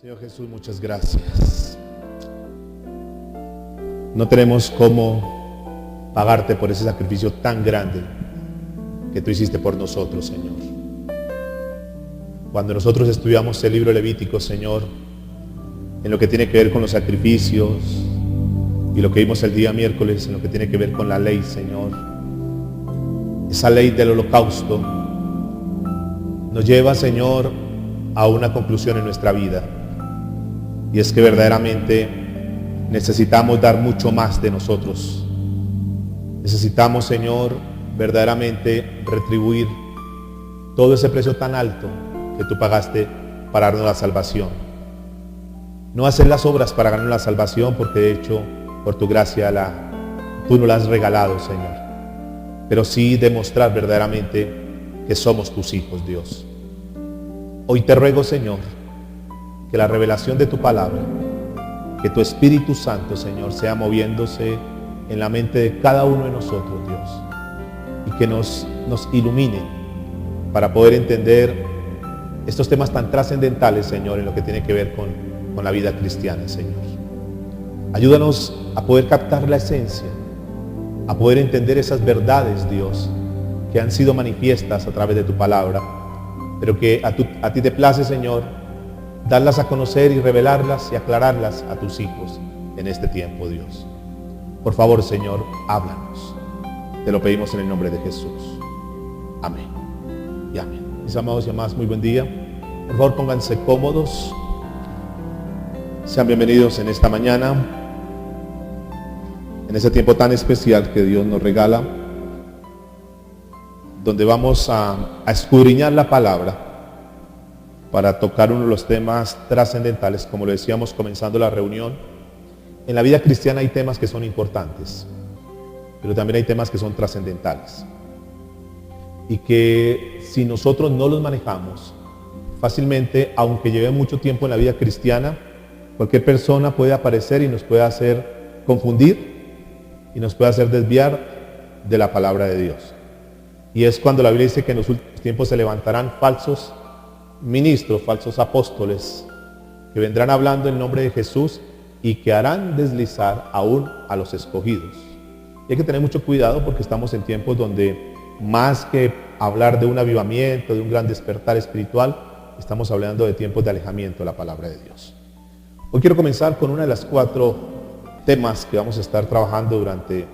Señor Jesús, muchas gracias. No tenemos cómo pagarte por ese sacrificio tan grande que tú hiciste por nosotros, Señor. Cuando nosotros estudiamos el libro Levítico, Señor, en lo que tiene que ver con los sacrificios y lo que vimos el día miércoles en lo que tiene que ver con la ley, Señor, esa ley del holocausto nos lleva, Señor, a una conclusión en nuestra vida, y es que verdaderamente necesitamos dar mucho más de nosotros. Necesitamos, Señor, verdaderamente retribuir todo ese precio tan alto que tú pagaste para darnos la salvación. No hacer las obras para ganar la salvación, porque de hecho, por tu gracia, tú nos la has regalado, Señor. Pero sí demostrar verdaderamente que somos tus hijos, Dios. Hoy te ruego, Señor, que la revelación de tu palabra, que tu Espíritu Santo, Señor, sea moviéndose en la mente de cada uno de nosotros, Dios, y que nos ilumine para poder entender estos temas tan trascendentales, Señor, en lo que tiene que ver con la vida cristiana, Señor. Ayúdanos a poder captar la esencia, a poder entender esas verdades, Dios, que han sido manifiestas a través de tu palabra, pero que a ti te place, Señor, darlas a conocer y revelarlas y aclararlas a tus hijos en este tiempo, Dios. Por favor, Señor, háblanos. Te lo pedimos en el nombre de Jesús. Amén y amén. Mis amados y amadas, muy buen día. Por favor, pónganse cómodos. Sean bienvenidos en esta mañana, en ese tiempo tan especial que Dios nos regala, donde vamos a escudriñar la palabra para tocar uno de los temas trascendentales. Como lo decíamos comenzando la reunión, en la vida cristiana hay temas que son importantes, pero también hay temas que son trascendentales, y que si nosotros no los manejamos fácilmente, aunque lleve mucho tiempo en la vida cristiana, cualquier persona puede aparecer y nos puede hacer confundir y nos puede hacer desviar de la palabra de Dios. Y es cuando la Biblia dice que en los últimos tiempos se levantarán falsos ministros, falsos apóstoles, que vendrán hablando en nombre de Jesús y que harán deslizar aún a los escogidos. Y hay que tener mucho cuidado, porque estamos en tiempos donde más que hablar de un avivamiento, de un gran despertar espiritual, estamos hablando de tiempos de alejamiento de la palabra de Dios. Hoy quiero comenzar con una de las 4 temas que vamos a estar trabajando durante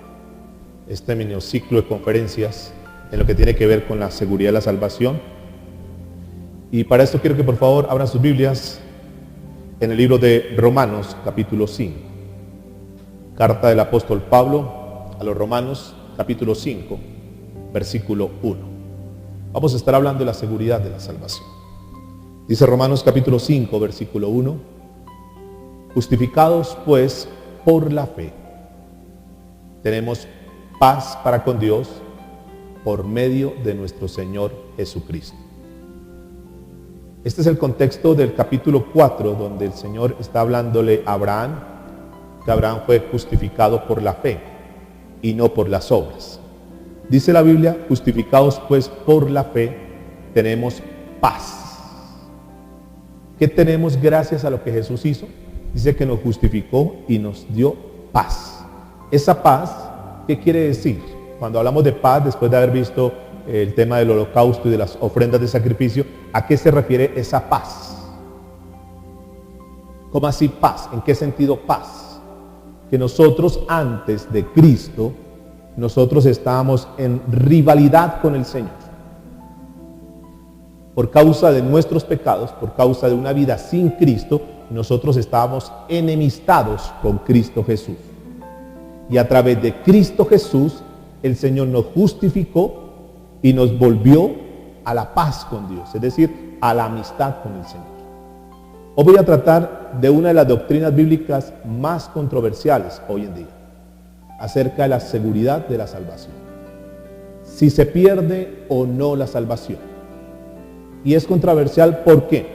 este mini ciclo de conferencias en lo que tiene que ver con la seguridad de la salvación. Y para esto quiero que por favor abran sus Biblias en el libro de Romanos, capítulo 5. Carta del apóstol Pablo a los Romanos, capítulo 5, versículo 1. Vamos a estar hablando de la seguridad de la salvación. Dice Romanos, capítulo 5, versículo 1. Justificados pues por la fe, tenemos paz para con Dios por medio de nuestro Señor Jesucristo. Este es el contexto del capítulo 4, donde el Señor está hablándole a Abraham, que Abraham fue justificado por la fe y no por las obras. Dice la Biblia, justificados pues por la fe, tenemos paz. ¿Qué tenemos gracias a lo que Jesús hizo? Dice que nos justificó y nos dio paz. Esa paz, ¿qué quiere decir? Cuando hablamos de paz, después de haber visto el tema del holocausto y de las ofrendas de sacrificio, ¿a qué se refiere esa paz? ¿Cómo así paz? ¿En qué sentido paz? Que nosotros antes de Cristo, nosotros estábamos en rivalidad con el Señor. Por causa de nuestros pecados, por causa de una vida sin Cristo, nosotros estábamos enemistados con Cristo Jesús. Y a través de Cristo Jesús, el Señor nos justificó y nos volvió a la paz con Dios, es decir, a la amistad con el Señor. Hoy voy a tratar de una de las doctrinas bíblicas más controversiales hoy en día, acerca de la seguridad de la salvación. Si se pierde o no la salvación. Y es controversial, ¿por qué?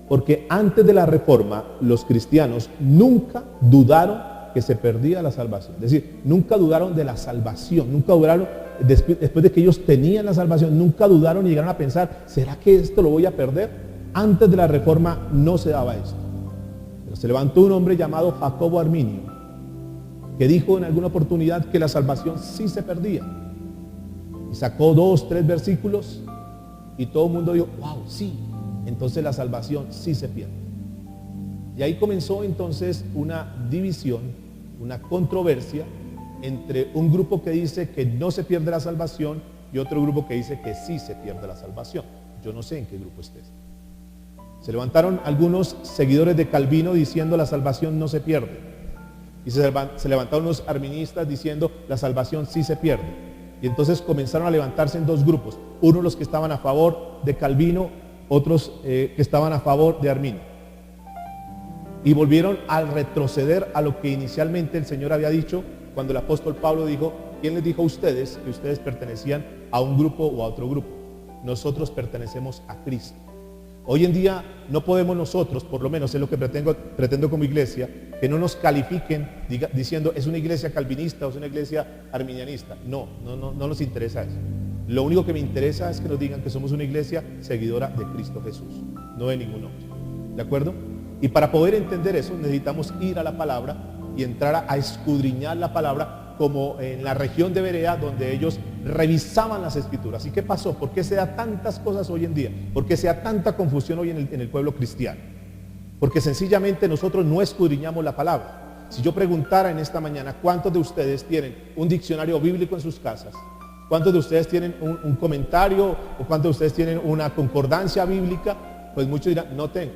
Porque antes de la Reforma, los cristianos nunca dudaron que se perdía la salvación. Es decir, nunca dudaron de la salvación, nunca dudaron, después de que ellos tenían la salvación, nunca dudaron y llegaron a pensar, ¿será que esto lo voy a perder? antes de la Reforma no se daba esto. Pero se levantó un hombre llamado Jacobo Arminio, que dijo en alguna oportunidad que la salvación sí se perdía. Y sacó 2, 3 versículos y todo el mundo dijo, wow, sí, entonces la salvación sí se pierde. Y ahí comenzó entonces una división, una controversia entre un grupo que dice que no se pierde la salvación y otro grupo que dice que sí se pierde la salvación. Yo no sé en qué grupo estés. Se levantaron algunos seguidores de Calvino diciendo la salvación no se pierde. Y se levantaron unos arminiistas diciendo la salvación sí se pierde. Y entonces comenzaron a levantarse en dos grupos. Unos los que estaban a favor de Calvino, otros que estaban a favor de Arminio. Y volvieron a retroceder a lo que inicialmente el Señor había dicho cuando el apóstol Pablo dijo, ¿quién les dijo a ustedes que ustedes pertenecían a un grupo o a otro grupo? Nosotros pertenecemos a Cristo. Hoy en día no podemos nosotros, por lo menos es lo que pretendo como iglesia, que no nos califiquen diciendo es una iglesia calvinista o es una iglesia arminianista. No nos interesa eso. Lo único que me interesa es que nos digan que somos una iglesia seguidora de Cristo Jesús, no de ningún otro. ¿De acuerdo? Y para poder entender eso necesitamos ir a la palabra y entrar a escudriñar la palabra, como en la región de Berea, donde ellos revisaban las escrituras. ¿Y qué pasó? ¿Por qué se da tantas cosas hoy en día? ¿Por qué se da tanta confusión hoy en el pueblo cristiano? Porque sencillamente nosotros no escudriñamos la palabra. Si yo preguntara en esta mañana, ¿cuántos de ustedes tienen un diccionario bíblico en sus casas? ¿Cuántos de ustedes tienen un comentario? ¿O cuántos de ustedes tienen una concordancia bíblica? Pues muchos dirán, no tengo.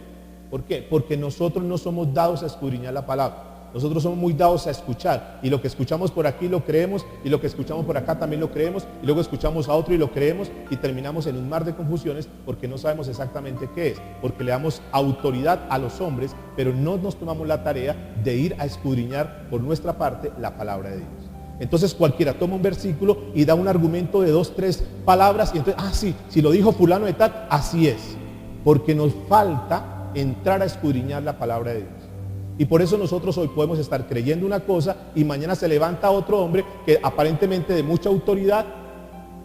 ¿Por qué? Porque nosotros no somos dados a escudriñar la palabra. Nosotros somos muy dados a escuchar, y lo que escuchamos por aquí lo creemos, y lo que escuchamos por acá también lo creemos, y luego escuchamos a otro y lo creemos, y terminamos en un mar de confusiones porque no sabemos exactamente qué es, porque le damos autoridad a los hombres, pero no nos tomamos la tarea de ir a escudriñar por nuestra parte la palabra de Dios. Entonces cualquiera toma un versículo y da un argumento de 2, 3 palabras, y entonces, sí, si lo dijo fulano de tal, así es, porque nos falta entrar a escudriñar la palabra de Dios. Y por eso nosotros hoy podemos estar creyendo una cosa y mañana se levanta otro hombre que aparentemente de mucha autoridad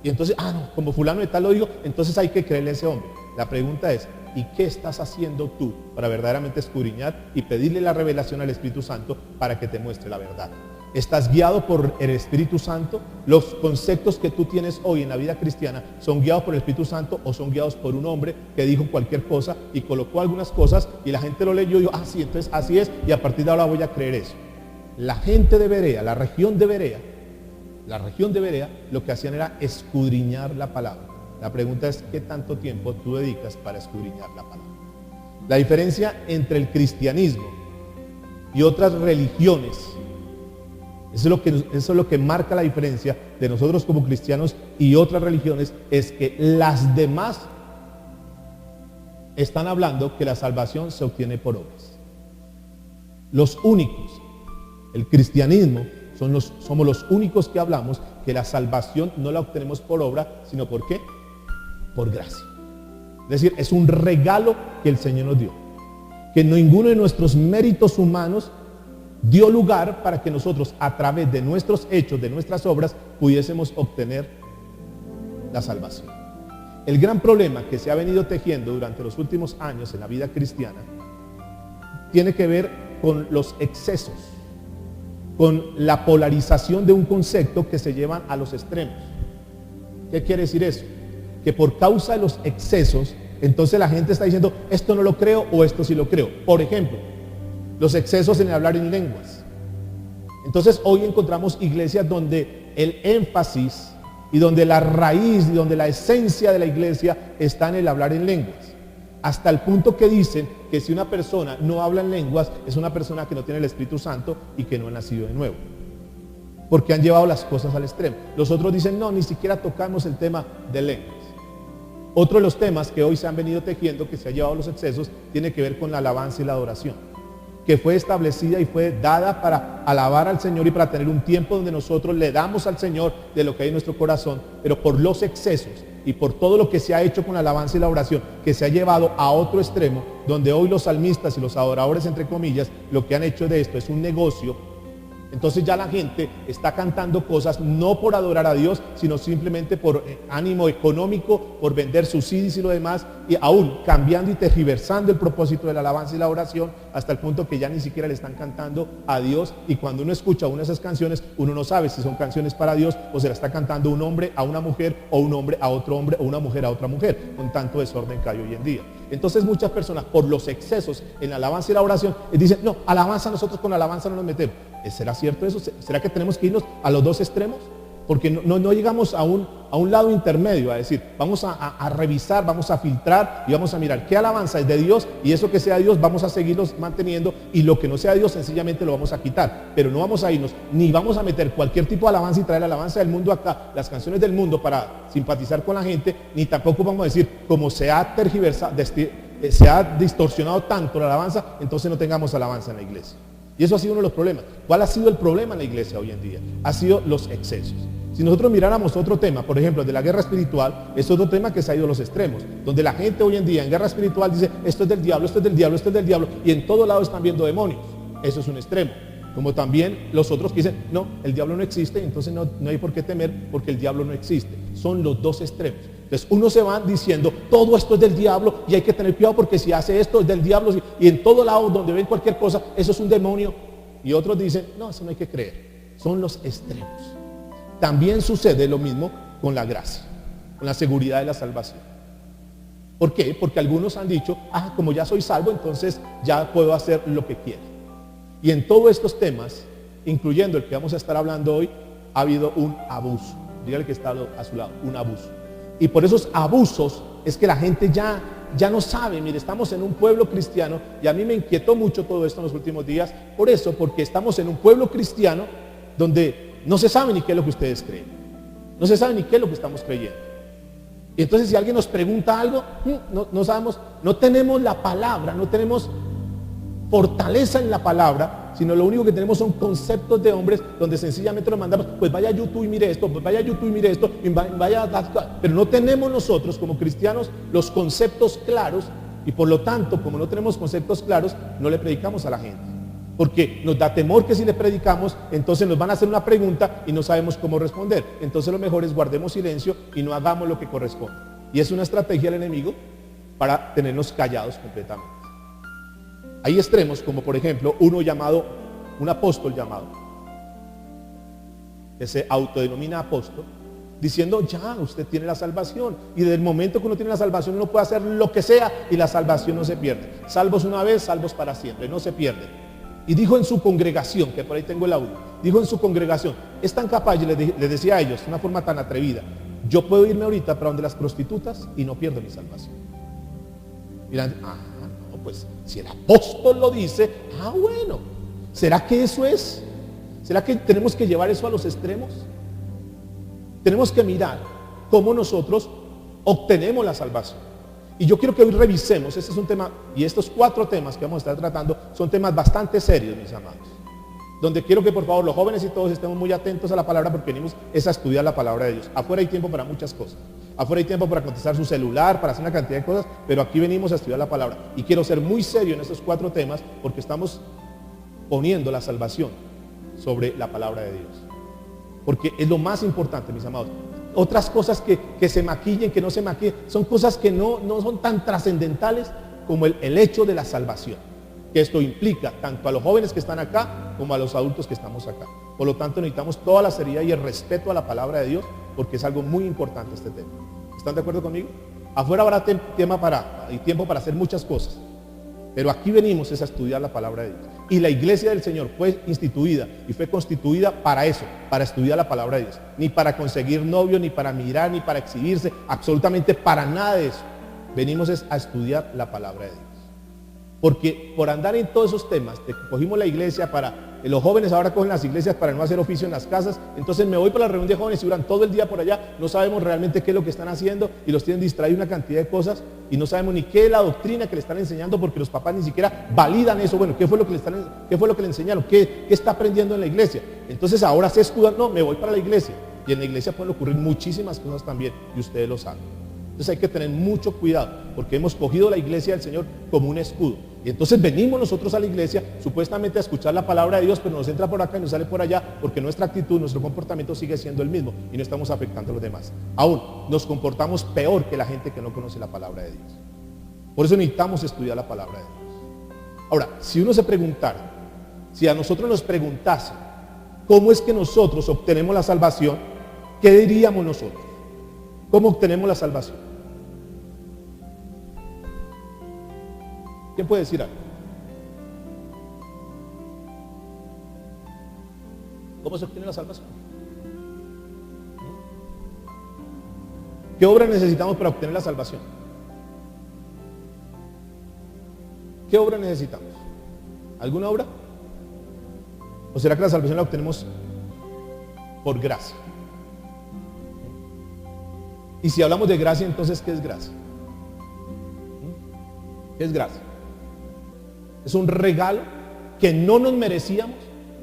y entonces, no, como fulano de tal lo dijo, entonces hay que creerle a ese hombre. La pregunta es, ¿y qué estás haciendo tú para verdaderamente escudriñar y pedirle la revelación al Espíritu Santo para que te muestre la verdad? ¿Estás guiado por el Espíritu Santo? ¿Los conceptos que tú tienes hoy en la vida cristiana son guiados por el Espíritu Santo o son guiados por un hombre que dijo cualquier cosa y colocó algunas cosas y la gente lo leyó y dijo, sí, entonces así es y a partir de ahora voy a creer eso? La gente de Berea, la región de Berea, lo que hacían era escudriñar la palabra. La pregunta es, ¿qué tanto tiempo tú dedicas para escudriñar la palabra? La diferencia entre el cristianismo y otras religiones, eso es lo que marca la diferencia de nosotros como cristianos y otras religiones, es que las demás están hablando que la salvación se obtiene por obras. Los únicos, el cristianismo, somos los únicos que hablamos que la salvación no la obtenemos por obra, sino ¿por qué? Por gracia. Es decir, es un regalo que el Señor nos dio, que ninguno de nuestros méritos humanos dio lugar para que nosotros a través de nuestros hechos, de nuestras obras, pudiésemos obtener la salvación. El gran problema que se ha venido tejiendo durante los últimos años en la vida cristiana tiene que ver con los excesos, con la polarización de un concepto que se llevan a los extremos. ¿Qué quiere decir eso? Que por causa de los excesos, entonces la gente está diciendo, esto no lo creo o esto sí lo creo. Por ejemplo, los excesos en el hablar en lenguas. Entonces hoy encontramos iglesias donde el énfasis y donde la raíz y donde la esencia de la iglesia está en el hablar en lenguas. Hasta el punto que dicen que si una persona no habla en lenguas es una persona que no tiene el Espíritu Santo y que no ha nacido de nuevo. Porque han llevado las cosas al extremo. Los otros dicen, no, ni siquiera tocamos el tema de lenguas. Otro de los temas que hoy se han venido tejiendo, que se ha llevado a los excesos, tiene que ver con la alabanza y la adoración, que fue establecida y fue dada para alabar al Señor y para tener un tiempo donde nosotros le damos al Señor de lo que hay en nuestro corazón, pero por los excesos y por todo lo que se ha hecho con la alabanza y la oración, que se ha llevado a otro extremo, donde hoy los salmistas y los adoradores, entre comillas, lo que han hecho de esto es un negocio, Entonces ya la gente está cantando cosas no por adorar a Dios, sino simplemente por ánimo económico, por vender sus CDs y lo demás, y aún cambiando y tergiversando el propósito de la alabanza y la oración hasta el punto que ya ni siquiera le están cantando a Dios. Y cuando uno escucha una de esas canciones, uno no sabe si son canciones para Dios o se la está cantando un hombre a una mujer, o un hombre a otro hombre, o una mujer a otra mujer, con tanto desorden que hay hoy en día. Entonces muchas personas, por los excesos en la alabanza y la oración, dicen, no, alabanza, nosotros con alabanza no nos metemos. ¿Será cierto eso? ¿Será que tenemos que irnos a los dos extremos? Porque no llegamos a un lado intermedio, a decir, vamos a revisar, vamos a filtrar y vamos a mirar qué alabanza es de Dios, y eso que sea Dios vamos a seguirlos manteniendo, y lo que no sea Dios sencillamente lo vamos a quitar. Pero no vamos a irnos, ni vamos a meter cualquier tipo de alabanza y traer la alabanza del mundo acá, las canciones del mundo para simpatizar con la gente, ni tampoco vamos a decir, como se ha tergiversado, se ha distorsionado tanto la alabanza, entonces no tengamos alabanza en la iglesia. Y eso ha sido uno de los problemas. ¿Cuál ha sido el problema en la iglesia hoy en día? Ha sido los excesos. Si nosotros miráramos otro tema, por ejemplo, el de la guerra espiritual, es otro tema que se ha ido a los extremos, donde la gente hoy en día en guerra espiritual dice, esto es del diablo, esto es del diablo, esto es del diablo, y en todo lado están viendo demonios. Eso es un extremo. Como también los otros que dicen, no, el diablo no existe, entonces no hay por qué temer porque el diablo no existe. Son los dos extremos. Entonces unos se van diciendo, todo esto es del diablo y hay que tener cuidado porque si hace esto es del diablo, y en todo lado donde ven cualquier cosa, eso es un demonio. Y otros dicen, no, eso no hay que creer. Son los extremos. También sucede lo mismo con la gracia, con la seguridad de la salvación. ¿Por qué? Porque algunos han dicho, como ya soy salvo, entonces ya puedo hacer lo que quiera. Y en todos estos temas, incluyendo el que vamos a estar hablando hoy, ha habido un abuso. Dígale que está a su lado, un abuso. Y por esos abusos es que la gente ya no sabe. Mire, estamos en un pueblo cristiano, y a mí me inquietó mucho todo esto en los últimos días, por eso, porque estamos en un pueblo cristiano donde no se sabe ni qué es lo que ustedes creen, no se sabe ni qué es lo que estamos creyendo. Y entonces si alguien nos pregunta algo, no sabemos, no tenemos la palabra, no tenemos fortaleza en la palabra, sino lo único que tenemos son conceptos de hombres donde sencillamente nos mandamos, pues vaya a YouTube y mire esto, pues vaya a YouTube y mire esto, y pero no tenemos nosotros como cristianos los conceptos claros, y por lo tanto, como no tenemos conceptos claros, no le predicamos a la gente, porque nos da temor que si le predicamos, entonces nos van a hacer una pregunta y no sabemos cómo responder. Entonces lo mejor es guardemos silencio y no hagamos lo que corresponde. Y es una estrategia del enemigo para tenernos callados completamente. Hay extremos como por ejemplo un apóstol llamado, que se autodenomina apóstol, diciendo ya usted tiene la salvación, y desde el momento que uno tiene la salvación uno puede hacer lo que sea y la salvación no se pierde. Salvos una vez, salvos para siempre, no se pierde. Y dijo en su congregación, que por ahí tengo el audio, dijo en su congregación, es tan capaz, y les decía a ellos de una forma tan atrevida, yo puedo irme ahorita para donde las prostitutas y no pierdo mi salvación. Miran, no, pues si el apóstol lo dice, bueno, ¿será que eso es? ¿Será que tenemos que llevar eso a los extremos? Tenemos que mirar cómo nosotros obtenemos la salvación. Y yo quiero que hoy revisemos, este es un tema, y estos 4 temas que vamos a estar tratando son temas bastante serios, mis amados, donde quiero que por favor los jóvenes y todos estemos muy atentos a la palabra, porque venimos a estudiar la palabra de Dios. Afuera hay tiempo para muchas cosas, afuera hay tiempo para contestar su celular, para hacer una cantidad de cosas, pero aquí venimos a estudiar la palabra, y quiero ser muy serio en estos 4 temas, porque estamos poniendo la salvación sobre la palabra de Dios, porque es lo más importante, mis amados. Otras cosas que se maquillen, que no se maquillen, son cosas que no son tan trascendentales como el hecho de la salvación, que esto implica tanto a los jóvenes que están acá como a los adultos que estamos acá. Por lo tanto necesitamos toda la seriedad y el respeto a la palabra de Dios, porque es algo muy importante este tema. ¿Están de acuerdo conmigo? Afuera habrá tiempo para hacer muchas cosas, pero aquí venimos es a estudiar la palabra de Dios. Y la iglesia del Señor fue instituida y fue constituida para eso, para estudiar la palabra de Dios. Ni para conseguir novio, ni para mirar, ni para exhibirse, absolutamente para nada de eso. Venimos es a estudiar la palabra de Dios. Porque por andar en todos esos temas, cogimos la iglesia los jóvenes ahora cogen las iglesias para no hacer oficio en las casas, entonces me voy para la reunión de jóvenes y duran todo el día por allá, no sabemos realmente qué es lo que están haciendo y los tienen distraídos una cantidad de cosas y no sabemos ni qué es la doctrina que le están enseñando, porque los papás ni siquiera validan eso. Bueno, ¿qué fue lo que le enseñaron? ¿Qué está aprendiendo en la iglesia? Entonces ahora se escudan, no, me voy para la iglesia, y en la iglesia pueden ocurrir muchísimas cosas también y ustedes lo saben. Entonces hay que tener mucho cuidado, porque hemos cogido la iglesia del Señor como un escudo. Y entonces venimos nosotros a la iglesia supuestamente a escuchar la palabra de Dios, pero nos entra por acá y nos sale por allá, porque nuestra actitud, nuestro comportamiento sigue siendo el mismo y no estamos afectando a los demás. Aún nos comportamos peor que la gente que no conoce la palabra de Dios. Por eso necesitamos estudiar la palabra de Dios. Ahora, si uno se preguntara, si a nosotros nos preguntasen cómo es que nosotros obtenemos la salvación, ¿qué diríamos nosotros? ¿Cómo obtenemos la salvación? ¿Quién puede decir algo? ¿Cómo se obtiene la salvación? ¿Qué obra necesitamos para obtener la salvación? ¿Qué obra necesitamos? ¿Alguna obra? ¿O será que la salvación la obtenemos por gracia? Y si hablamos de gracia, entonces, ¿qué es gracia? ¿Qué es gracia? Es un regalo que no nos merecíamos,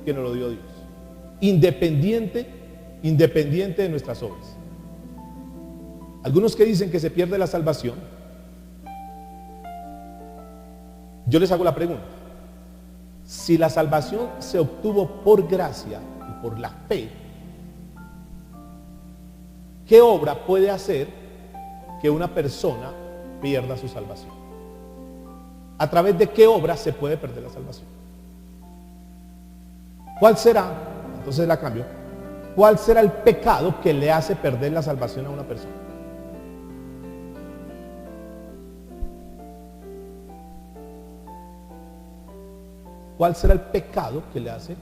que nos lo dio Dios. Independiente de nuestras obras. Algunos que dicen que se pierde la salvación, yo les hago la pregunta. Si la salvación se obtuvo por gracia y por la fe, ¿qué obra puede hacer que una persona pierda su salvación? ¿A través de qué obra se puede perder la salvación? ¿Cuál será? Entonces la cambio. ¿Cuál será el pecado que le hace perder la salvación a una persona? ¿Cuál será el pecado que le hace?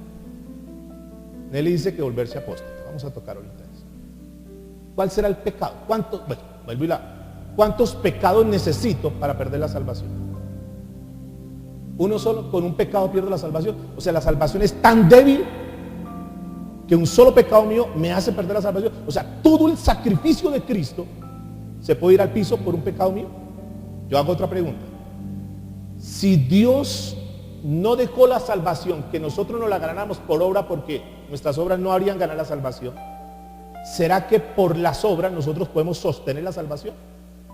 Él le dice que volverse apóstata. Vamos a tocar ahorita eso. ¿Cuál será el pecado? ¿Cuántos pecados necesito para perder la salvación? Uno solo, con un pecado pierdo la salvación. O sea, la salvación es tan débil que un solo pecado mío me hace perder la salvación. O sea, todo el sacrificio de Cristo se puede ir al piso por un pecado mío. Yo hago otra pregunta. Si Dios no dejó la salvación, que nosotros no la ganáramos por obra, porque nuestras obras no harían ganar la salvación, ¿será que por las obras nosotros podemos sostener la salvación?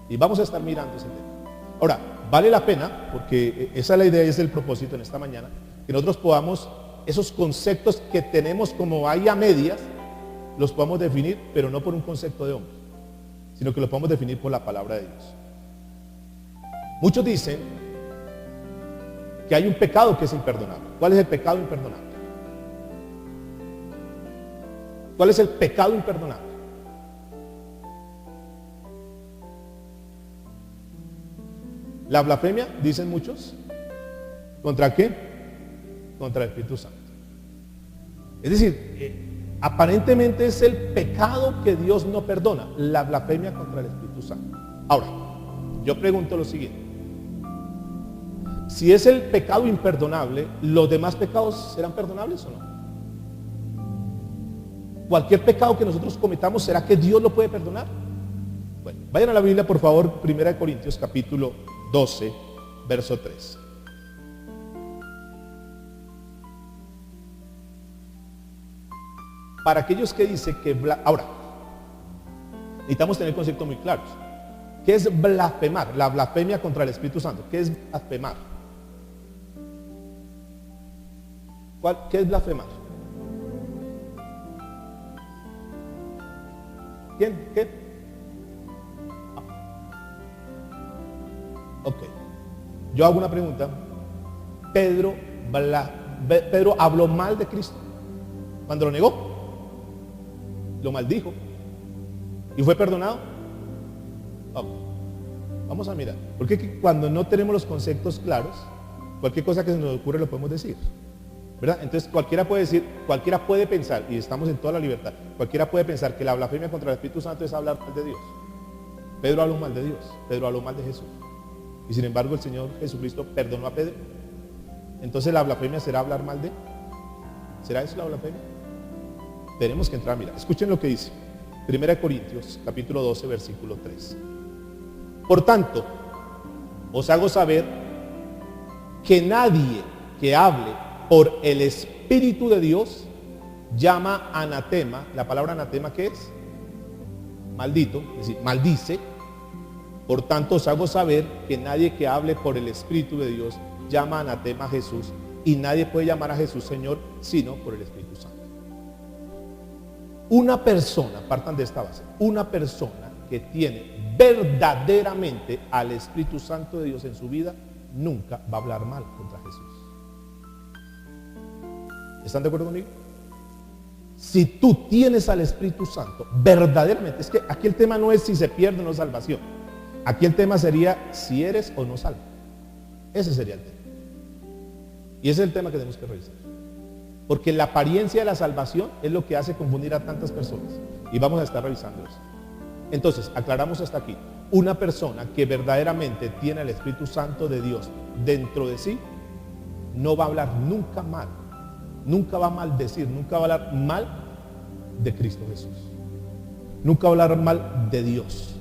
Y vamos a estar mirando ese tema. Ahora, vale la pena, porque esa es la idea y es el propósito en esta mañana, que nosotros podamos, esos conceptos que tenemos como ahí a medias, los podamos definir, pero no por un concepto de hombre, sino que los podamos definir por la palabra de Dios. Muchos dicen que hay un pecado que es imperdonable. ¿Cuál es el pecado imperdonable? ¿Cuál es el pecado imperdonable? La blasfemia, dicen muchos. ¿Contra qué? Contra el Espíritu Santo. Es decir, aparentemente es el pecado que Dios no perdona, la blasfemia contra el Espíritu Santo. Ahora, yo pregunto lo siguiente. Si es el pecado imperdonable, ¿los demás pecados serán perdonables o no? Cualquier pecado que nosotros cometamos, ¿será que Dios lo puede perdonar? Bueno, vayan a la Biblia, por favor, 1 Corintios capítulo 12, verso 3. Para aquellos que dicen que... Ahora, necesitamos tener conceptos muy claros. ¿Qué es blasfemar? La blasfemia contra el Espíritu Santo. ¿Qué es blasfemar? ¿Qué es blasfemar? ¿Quién? ¿Qué? Ok. Yo hago una pregunta. Pedro habló mal de Cristo cuando lo negó. Lo maldijo. ¿Y fue perdonado? Vamos a mirar. Porque cuando no tenemos los conceptos claros, cualquier cosa que se nos ocurre lo podemos decir, ¿verdad? Entonces cualquiera puede decir, cualquiera puede pensar, y estamos en toda la libertad, cualquiera puede pensar que la blasfemia contra el Espíritu Santo es hablar mal de Dios. Pedro habló mal de Dios, Pedro habló mal de Jesús. Y sin embargo el Señor Jesucristo perdonó a Pedro. Entonces la blasfemia será hablar mal de él. ¿Será eso la blasfemia? Tenemos que entrar a mirar. Escuchen lo que dice 1 Corintios capítulo 12 versículo 3. Por tanto, os hago saber que nadie que hable por el Espíritu de Dios llama anatema. La palabra anatema, ¿qué es? Maldito, es decir, maldice Por tanto, os hago saber que nadie que hable por el Espíritu de Dios llama anatema a Jesús, y nadie puede llamar a Jesús Señor sino por el Espíritu Santo. Una persona, partan de esta base, una persona que tiene verdaderamente al Espíritu Santo de Dios en su vida, nunca va a hablar mal contra Jesús. ¿Están de acuerdo conmigo? Si tú tienes al Espíritu Santo verdaderamente, es que aquí el tema no es si se pierde o no salvación. Aquí el tema sería si eres o no salvo. Ese sería el tema. Y ese es el tema que tenemos que revisar. Porque la apariencia de la salvación es lo que hace confundir a tantas personas. Y vamos a estar revisando eso. Entonces, aclaramos hasta aquí. Una persona que verdaderamente tiene el Espíritu Santo de Dios dentro de sí, no va a hablar nunca mal. Nunca va a maldecir, nunca va a hablar mal de Cristo Jesús. Nunca va a hablar mal de Dios.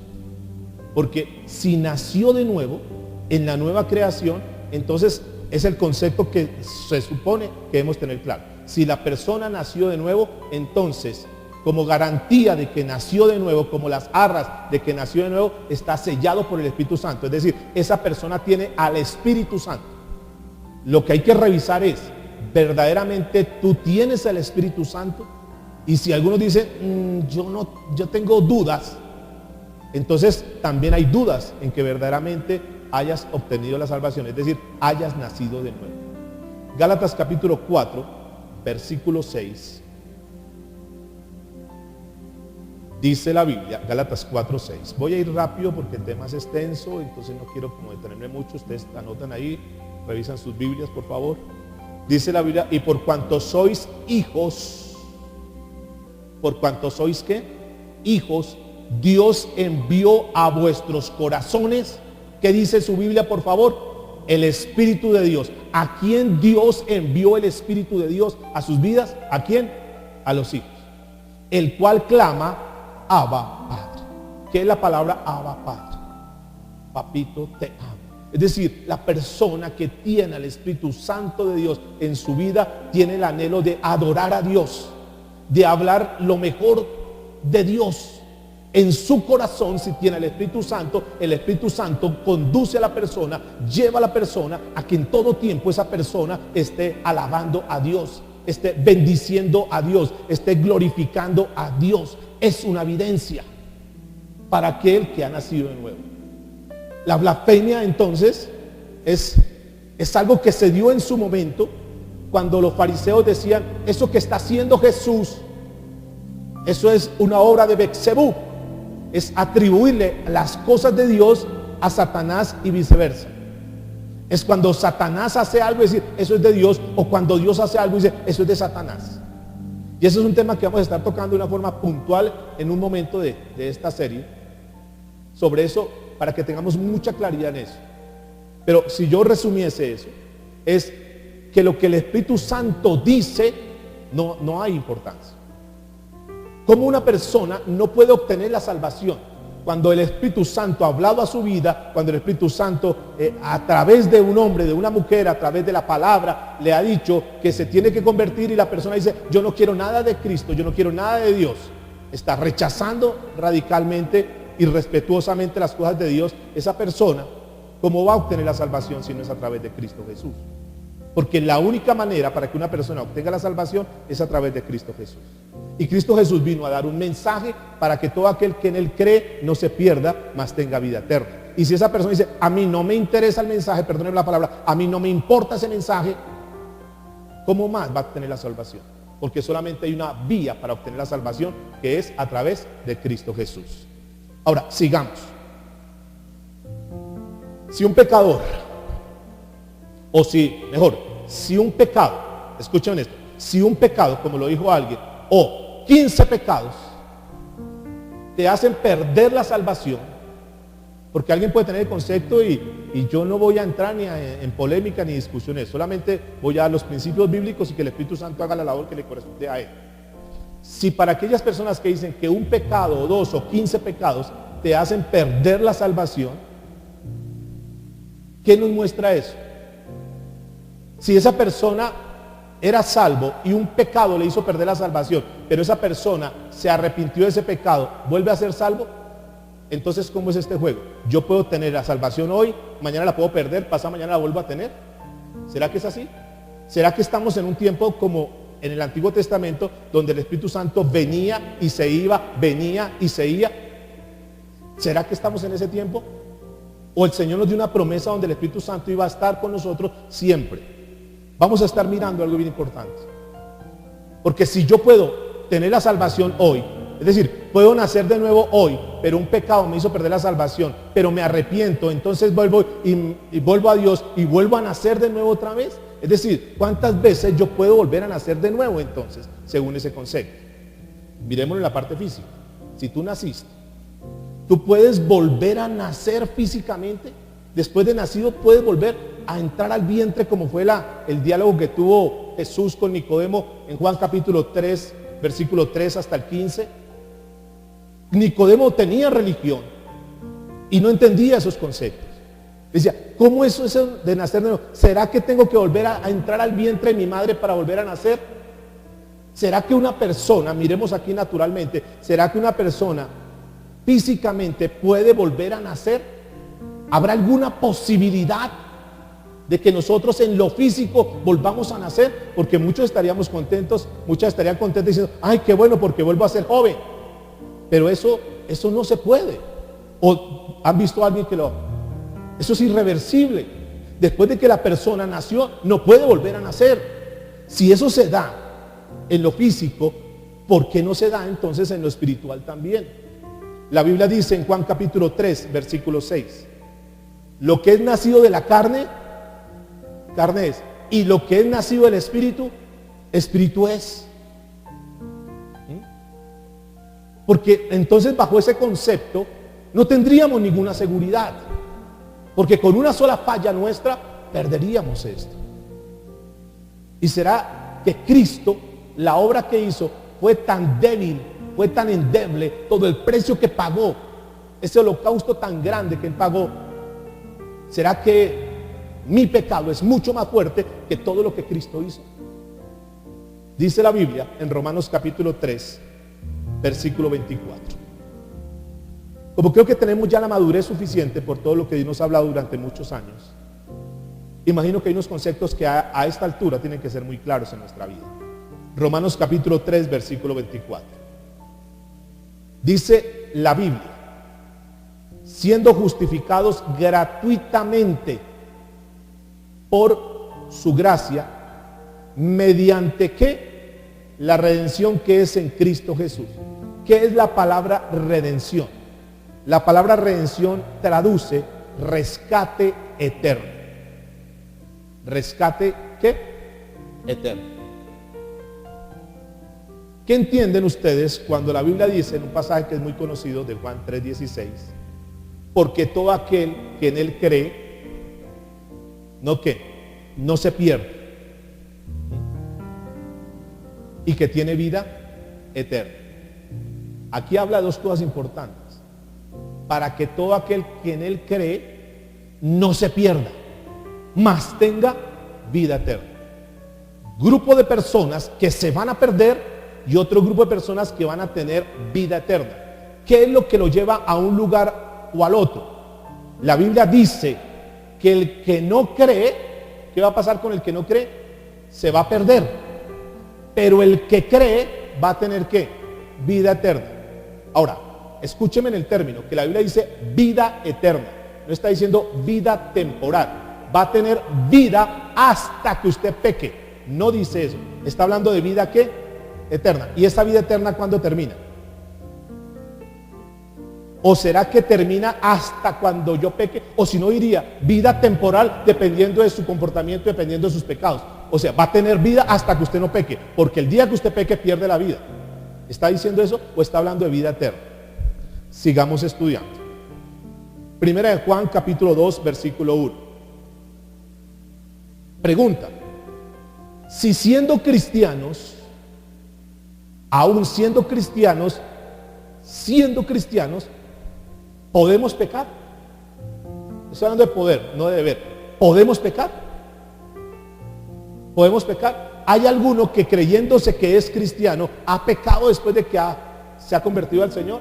Porque si nació de nuevo, en la nueva creación, entonces es el concepto que se supone que debemos tener claro. Si la persona nació de nuevo, entonces, como garantía de que nació de nuevo, como las arras de que nació de nuevo, está sellado por el Espíritu Santo. Es decir, esa persona tiene al Espíritu Santo. Lo que hay que revisar es, ¿verdaderamente tú tienes el Espíritu Santo? Y si algunos dicen, yo tengo dudas, entonces también hay dudas en que verdaderamente hayas obtenido la salvación, es decir, hayas nacido de nuevo. Gálatas capítulo 4, versículo 6. Dice la Biblia, Gálatas 4, 6. Voy a ir rápido porque el tema es extenso, entonces no quiero como detenerme mucho. Ustedes anotan ahí, revisan sus Biblias, por favor. Dice la Biblia, y por cuanto sois hijos, por cuanto sois ¿qué? Hijos, Dios envió a vuestros corazones, ¿qué dice su Biblia, por favor? El Espíritu de Dios. ¿A quién Dios envió el Espíritu de Dios a sus vidas? ¿A quién? A los hijos. El cual clama, Abba, Padre. ¿Qué es la palabra Abba, Padre? Papito, te amo. Es decir, la persona que tiene al Espíritu Santo de Dios en su vida tiene el anhelo de adorar a Dios, de hablar lo mejor de Dios. En su corazón, si tiene el Espíritu Santo conduce a la persona, lleva a la persona a que en todo tiempo esa persona esté alabando a Dios, esté bendiciendo a Dios, esté glorificando a Dios. Es una evidencia para aquel que ha nacido de nuevo. La blasfemia entonces es algo que se dio en su momento cuando los fariseos decían, eso que está haciendo Jesús, eso es una obra de Beelzebú. Es atribuirle las cosas de Dios a Satanás y viceversa. Es cuando Satanás hace algo y decir, eso es de Dios, o cuando Dios hace algo y dice, eso es de Satanás. Y eso es un tema que vamos a estar tocando de una forma puntual en un momento de esta serie. Sobre eso, para que tengamos mucha claridad en eso. Pero si yo resumiese eso, es que lo que el Espíritu Santo dice, no hay importancia. Como una persona no puede obtener la salvación cuando el Espíritu Santo ha hablado a su vida, cuando el Espíritu Santo a través de un hombre, de una mujer, a través de la palabra, le ha dicho que se tiene que convertir y la persona dice, yo no quiero nada de Cristo, yo no quiero nada de Dios. Está rechazando radicalmente y respetuosamente las cosas de Dios. Esa persona, ¿cómo va a obtener la salvación si no es a través de Cristo Jesús? Porque la única manera para que una persona obtenga la salvación es a través de Cristo Jesús. Y Cristo Jesús vino a dar un mensaje para que todo aquel que en Él cree no se pierda, mas tenga vida eterna. Y si esa persona dice, a mí no me interesa el mensaje, perdónenme la palabra, a mí no me importa ese mensaje, ¿cómo más va a obtener la salvación? Porque solamente hay una vía para obtener la salvación, que es a través de Cristo Jesús. Ahora, sigamos. Si un pecador, o si un pecado, escuchen esto, si un pecado, como lo dijo alguien, o 15 pecados te hacen perder la salvación, porque alguien puede tener el concepto y yo no voy a entrar ni en polémica ni discusiones, solamente voy a dar los principios bíblicos y que el Espíritu Santo haga la labor que le corresponde a él. Si para aquellas personas que dicen que un pecado o 2 o 15 pecados te hacen perder la salvación, ¿qué nos muestra eso? Si esa persona era salvo y un pecado le hizo perder la salvación, pero esa persona se arrepintió de ese pecado, ¿vuelve a ser salvo? Entonces, ¿cómo es este juego? Yo puedo tener la salvación hoy, mañana la puedo perder, pasado mañana la vuelvo a tener. ¿Será que es así? ¿Será que estamos en un tiempo como en el Antiguo Testamento, donde el Espíritu Santo venía y se iba, venía y se iba? ¿Será que estamos en ese tiempo? ¿O el Señor nos dio una promesa donde el Espíritu Santo iba a estar con nosotros siempre? Vamos a estar mirando algo bien importante. Porque si yo puedo tener la salvación hoy, es decir, puedo nacer de nuevo hoy, pero un pecado me hizo perder la salvación, pero me arrepiento, entonces vuelvo y vuelvo a Dios y vuelvo a nacer de nuevo otra vez. Es decir, ¿cuántas veces yo puedo volver a nacer de nuevo entonces, según ese concepto? Miremoslo en la parte física. Si tú naciste, tú puedes volver a nacer físicamente. Después de nacido puedes volver a entrar al vientre, como fue el diálogo que tuvo Jesús con Nicodemo en Juan capítulo 3, versículo 3 hasta el 15. Nicodemo tenía religión y no entendía esos conceptos. Decía, ¿cómo es eso de nacer de nuevo? ¿Será que tengo que volver a entrar al vientre de mi madre para volver a nacer? ¿Será que una persona, miremos aquí naturalmente, será que una persona físicamente puede volver a nacer? ¿Habrá alguna posibilidad de que nosotros en lo físico volvamos a nacer? Porque muchos estaríamos contentos, muchas estarían contentos diciendo, ay, qué bueno, porque vuelvo a ser joven. Pero eso no se puede. ¿O han visto a alguien que eso es irreversible? Después de que la persona nació, no puede volver a nacer. Si eso se da en lo físico, ¿por qué no se da entonces en lo espiritual también? La Biblia dice en Juan capítulo 3, versículo 6, lo que es nacido de la carne, carne es, y lo que es nacido del espíritu, espíritu es. Porque entonces bajo ese concepto no tendríamos ninguna seguridad, porque con una sola falla nuestra perderíamos esto. Y será que Cristo, la obra que hizo, fue tan débil, fue tan endeble, todo el precio que pagó, ese holocausto tan grande que Él pagó. ¿Será que mi pecado es mucho más fuerte que todo lo que Cristo hizo? Dice la Biblia en Romanos capítulo 3, versículo 24. Como creo que tenemos ya la madurez suficiente por todo lo que Dios nos ha hablado durante muchos años, imagino que hay unos conceptos que a esta altura tienen que ser muy claros en nuestra vida. Romanos capítulo 3, versículo 24. Dice la Biblia, siendo justificados gratuitamente por su gracia, mediante ¿qué? La redención que es en Cristo Jesús. ¿Qué es la palabra redención? La palabra redención traduce rescate eterno. ¿Rescate qué? Eterno. ¿Qué entienden ustedes cuando la Biblia dice en un pasaje que es muy conocido de Juan 3:16? Porque todo aquel que en Él cree, no se pierde, y que tiene vida eterna. Aquí habla de dos cosas importantes. Para que todo aquel que en Él cree no se pierda, mas tenga vida eterna. Grupo de personas que se van a perder y otro grupo de personas que van a tener vida eterna. ¿Qué es lo que lo lleva a un lugar o al otro? La Biblia dice que el que no cree, ¿qué va a pasar con el que no cree? Se va a perder. Pero el que cree va a tener ¿qué? Vida eterna. Ahora, escúcheme en el término, que la Biblia dice vida eterna. No está diciendo vida temporal. Va a tener vida hasta que usted peque. No dice eso. Está hablando de vida ¿qué? Eterna. ¿Y esa vida eterna cuándo termina? ¿O será que termina hasta cuando yo peque? O si no, diría vida temporal dependiendo de su comportamiento, dependiendo de sus pecados. O sea, va a tener vida hasta que usted no peque, porque el día que usted peque pierde la vida. ¿Está diciendo eso o está hablando de vida eterna? Sigamos estudiando. Primera de Juan capítulo 2 versículo 1. Pregunta: si siendo cristianos, aún siendo cristianos, ¿podemos pecar? Estoy hablando de poder, no de deber. ¿Podemos pecar? ¿Podemos pecar? ¿Hay alguno que creyéndose que es cristiano ha pecado después de que se ha convertido al Señor?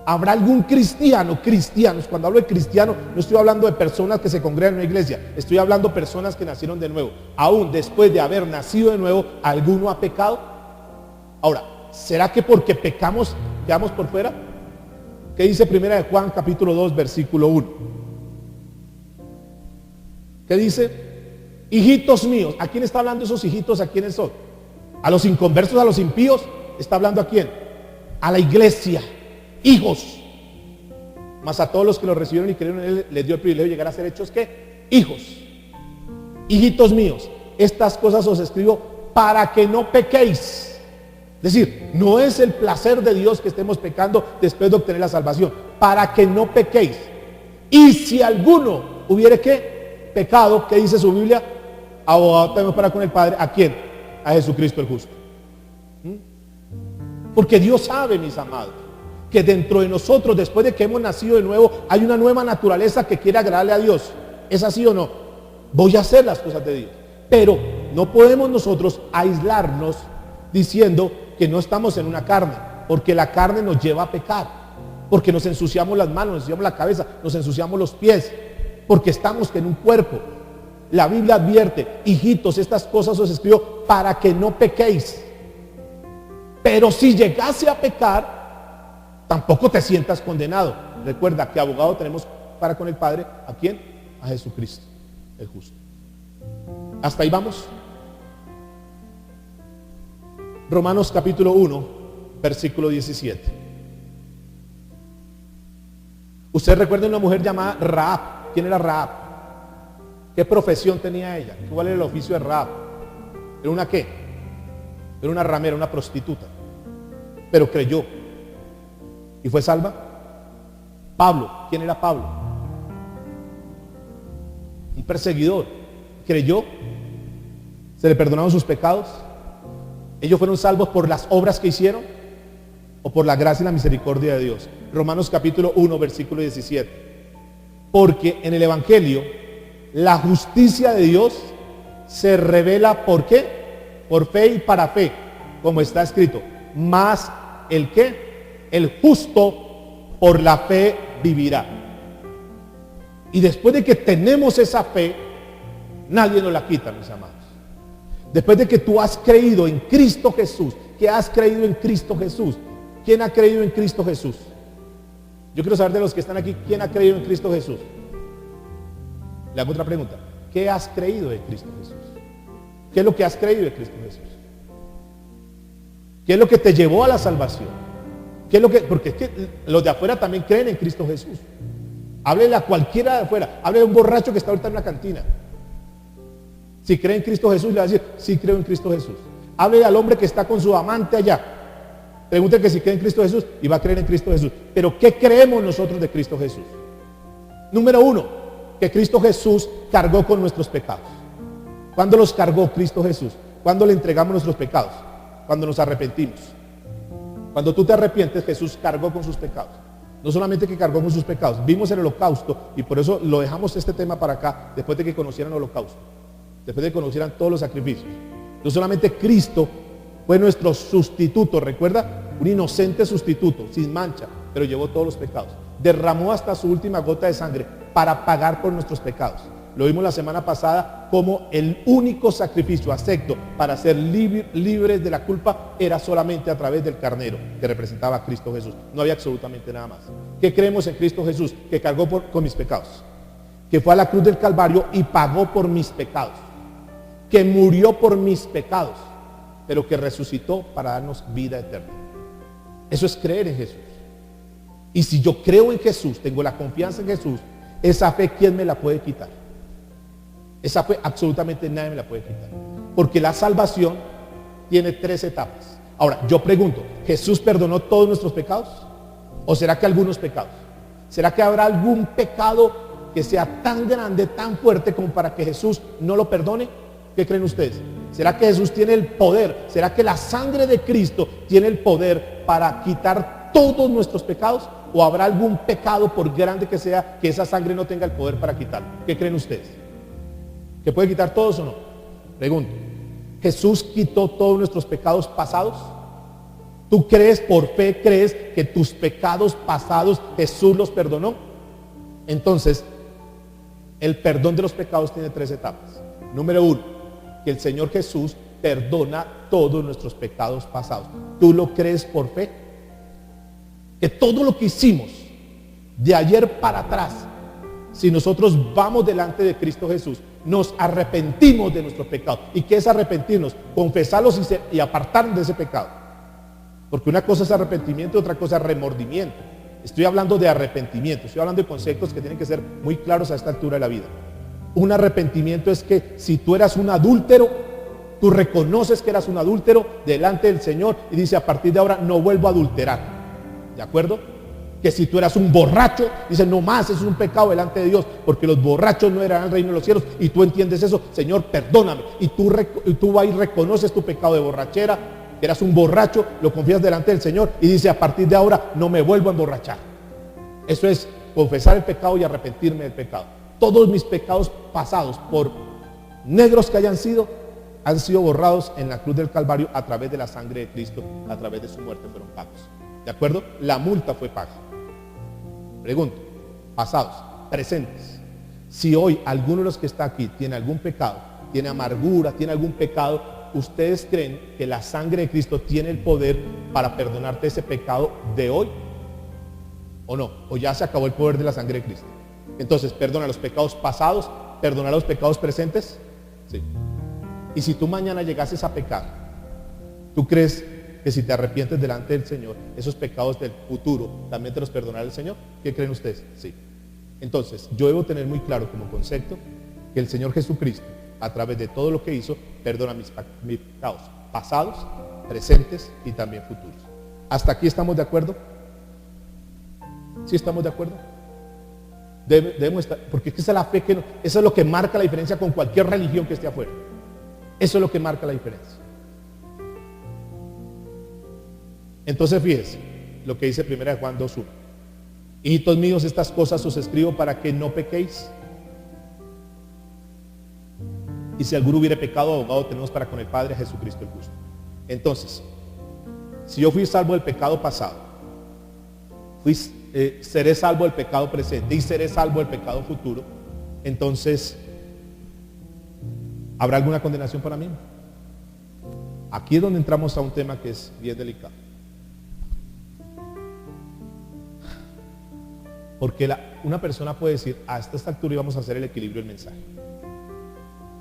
¿Habrá algún cristiano, cristianos? Cuando hablo de cristiano, no estoy hablando de personas que se congregan en una iglesia, estoy hablando de personas que nacieron de nuevo. Aún después de haber nacido de nuevo, ¿alguno ha pecado? Ahora, ¿será que porque pecamos quedamos por fuera? ¿Qué dice Primera de Juan capítulo 2 versículo 1? ¿Qué dice? Hijitos míos. ¿A quién está hablando esos hijitos? ¿A quiénes son? ¿A los inconversos, a los impíos? ¿Está hablando a quién? A la iglesia. Hijos. Mas a todos los que lo recibieron y creyeron en él, les dio el privilegio de llegar a ser hechos, ¿qué? Hijos. Hijitos míos, estas cosas os escribo para que no pequéis. Es decir, no es el placer de Dios que estemos pecando después de obtener la salvación. Para que no pequéis. Y si alguno hubiere, ¿qué? Pecado, ¿qué dice su Biblia? Abogado tenemos para con el Padre. ¿A quién? A Jesucristo el justo. Porque Dios sabe, mis amados, que dentro de nosotros, después de que hemos nacido de nuevo, hay una nueva naturaleza que quiere agradarle a Dios. ¿Es así o no? Voy a hacer las cosas de Dios. Pero no podemos nosotros aislarnos diciendo que no estamos en una carne, porque la carne nos lleva a pecar, porque nos ensuciamos las manos, nos ensuciamos la cabeza, nos ensuciamos los pies, porque estamos en un cuerpo. La Biblia advierte, hijitos, estas cosas os escribo para que no pequéis. Pero si llegase a pecar, tampoco te sientas condenado. Recuerda que abogado tenemos para con el Padre. ¿A quién? A Jesucristo, el justo. Hasta ahí vamos. Romanos capítulo 1, versículo 17. Usted recuerda una mujer llamada Rahab. ¿Quién era Rahab? ¿Qué profesión tenía ella? ¿Cuál era el oficio de Rahab? ¿Era una qué? Era una ramera, una prostituta. Pero creyó y fue salva. Pablo, ¿quién era Pablo? Un perseguidor. Creyó, se le perdonaron sus pecados. Ellos fueron salvos por las obras que hicieron o por la gracia y la misericordia de Dios. Romanos capítulo 1 versículo 17. Porque en el evangelio la justicia de Dios se revela, ¿por qué? Por fe y para fe, como está escrito. Mas el ¿qué? El justo por la fe vivirá. Y después de que tenemos esa fe, nadie nos la quita, mis amados. Después de que tú has creído en Cristo Jesús, que has creído en Cristo Jesús. ¿Quién ha creído en Cristo Jesús? Yo quiero saber de los que están aquí, ¿quién ha creído en Cristo Jesús? Le hago otra pregunta. ¿Qué has creído de Cristo Jesús? ¿Qué es lo que has creído de Cristo Jesús? ¿Qué es lo que te llevó a la salvación? ¿Qué es lo que, porque es que los de afuera también creen en Cristo Jesús. Háblele a cualquiera de afuera. Háblele a un borracho que está ahorita en una cantina. Si cree en Cristo Jesús, le va a decir, sí creo en Cristo Jesús. Háblele al hombre que está con su amante allá. Pregúntele que si cree en Cristo Jesús y va a creer en Cristo Jesús. Pero ¿qué creemos nosotros de Cristo Jesús? Número uno, que Cristo Jesús cargó con nuestros pecados. ¿Cuándo los cargó Cristo Jesús? ¿Cuándo le entregamos nuestros pecados? Cuando nos arrepentimos. Cuando tú te arrepientes, Jesús cargó con sus pecados. No solamente que cargó con sus pecados, vimos el holocausto y por eso lo dejamos este tema para acá, después de que conocieran el holocausto, después de que conocieran todos los sacrificios. No solamente Cristo fue nuestro sustituto, recuerda, un inocente sustituto, sin mancha, pero llevó todos los pecados. Derramó hasta su última gota de sangre para pagar por nuestros pecados. Lo vimos la semana pasada como el único sacrificio acepto para ser libres de la culpa era solamente a través del carnero que representaba a Cristo Jesús. No había absolutamente nada más. ¿Qué creemos en Cristo Jesús? Que cargó con mis pecados, que fue a la cruz del Calvario y pagó por mis pecados, que murió por mis pecados, pero que resucitó para darnos vida eterna. Eso es creer en Jesús. Y si yo creo en Jesús, tengo la confianza en Jesús, esa fe, ¿quién me la puede quitar? Esa fe absolutamente nadie me la puede quitar. Porque la salvación tiene 3 etapas. Ahora, yo pregunto, ¿Jesús perdonó todos nuestros pecados? ¿O será que algunos pecados? ¿Será que habrá algún pecado que sea tan grande, tan fuerte como para que Jesús no lo perdone? ¿Qué creen ustedes? ¿Será que Jesús tiene el poder? ¿Será que la sangre de Cristo tiene el poder para quitar todos nuestros pecados? ¿O habrá algún pecado, por grande que sea, que esa sangre no tenga el poder para quitarlo? ¿Qué creen ustedes? ¿Que puede quitar todos o no? Pregunto. ¿Jesús quitó todos nuestros pecados pasados? Tú crees, por fe crees que tus pecados pasados Jesús los perdonó. Entonces, el perdón de los pecados tiene 3 etapas. Número 1, que el Señor Jesús perdona todos nuestros pecados pasados. ¿Tú lo crees por fe? Que todo lo que hicimos de ayer para atrás, si nosotros vamos delante de Cristo Jesús, nos arrepentimos de nuestros pecados. ¿Y qué es arrepentirnos? Confesarlos y apartarnos de ese pecado. Porque una cosa es arrepentimiento y otra cosa es remordimiento. Estoy hablando de arrepentimiento, estoy hablando de conceptos que tienen que ser muy claros a esta altura de la vida. Un arrepentimiento es que si tú eras un adúltero, tú reconoces que eras un adúltero delante del Señor y dice, a partir de ahora no vuelvo a adulterar. ¿De acuerdo? Que si tú eras un borracho, dice, no más, eso es un pecado delante de Dios, porque los borrachos no eran el reino de los cielos, y tú entiendes eso, Señor, perdóname. Y tú vas y reconoces tu pecado de borrachera, que eras un borracho, lo confías delante del Señor y dice, a partir de ahora no me vuelvo a emborrachar. Eso es confesar el pecado y arrepentirme del pecado. Todos mis pecados pasados, por negros que han sido borrados en la cruz del Calvario a través de la sangre de Cristo, a través de su muerte fueron pagos. ¿De acuerdo? La multa fue paga. Pregunto, pasados, presentes. Si hoy alguno de los que está aquí tiene algún pecado, tiene amargura, tiene algún pecado, ¿ustedes creen que la sangre de Cristo tiene el poder para perdonarte ese pecado de hoy? ¿O no? ¿O ya se acabó el poder de la sangre de Cristo? Entonces, ¿perdona los pecados pasados? ¿Perdona los pecados presentes? Sí. Y si tú mañana llegases a pecar, ¿tú crees que si te arrepientes delante del Señor, esos pecados del futuro también te los perdonará el Señor? ¿Qué creen ustedes? Sí. Entonces, yo debo tener muy claro como concepto que el Señor Jesucristo, a través de todo lo que hizo, perdona mis pecados pasados, presentes y también futuros. ¿Hasta aquí estamos de acuerdo? ¿Sí estamos de acuerdo? Debemos estar, porque esa es la fe eso es lo que marca la diferencia con cualquier religión que esté afuera. Eso es lo que marca la diferencia. Entonces fíjense lo que dice 1 Juan 2:1. Hijitos míos, estas cosas os escribo para que no pequéis. Y si alguno hubiere pecado, abogado tenemos para con el Padre, Jesucristo el justo. Entonces, si yo fui salvo del pecado pasado, seré salvo del pecado presente y seré salvo del pecado futuro, entonces, ¿habrá alguna condenación para mí? Aquí es donde entramos a un tema que es bien delicado. Porque una persona puede decir, a esta altura íbamos a hacer el equilibrio del mensaje.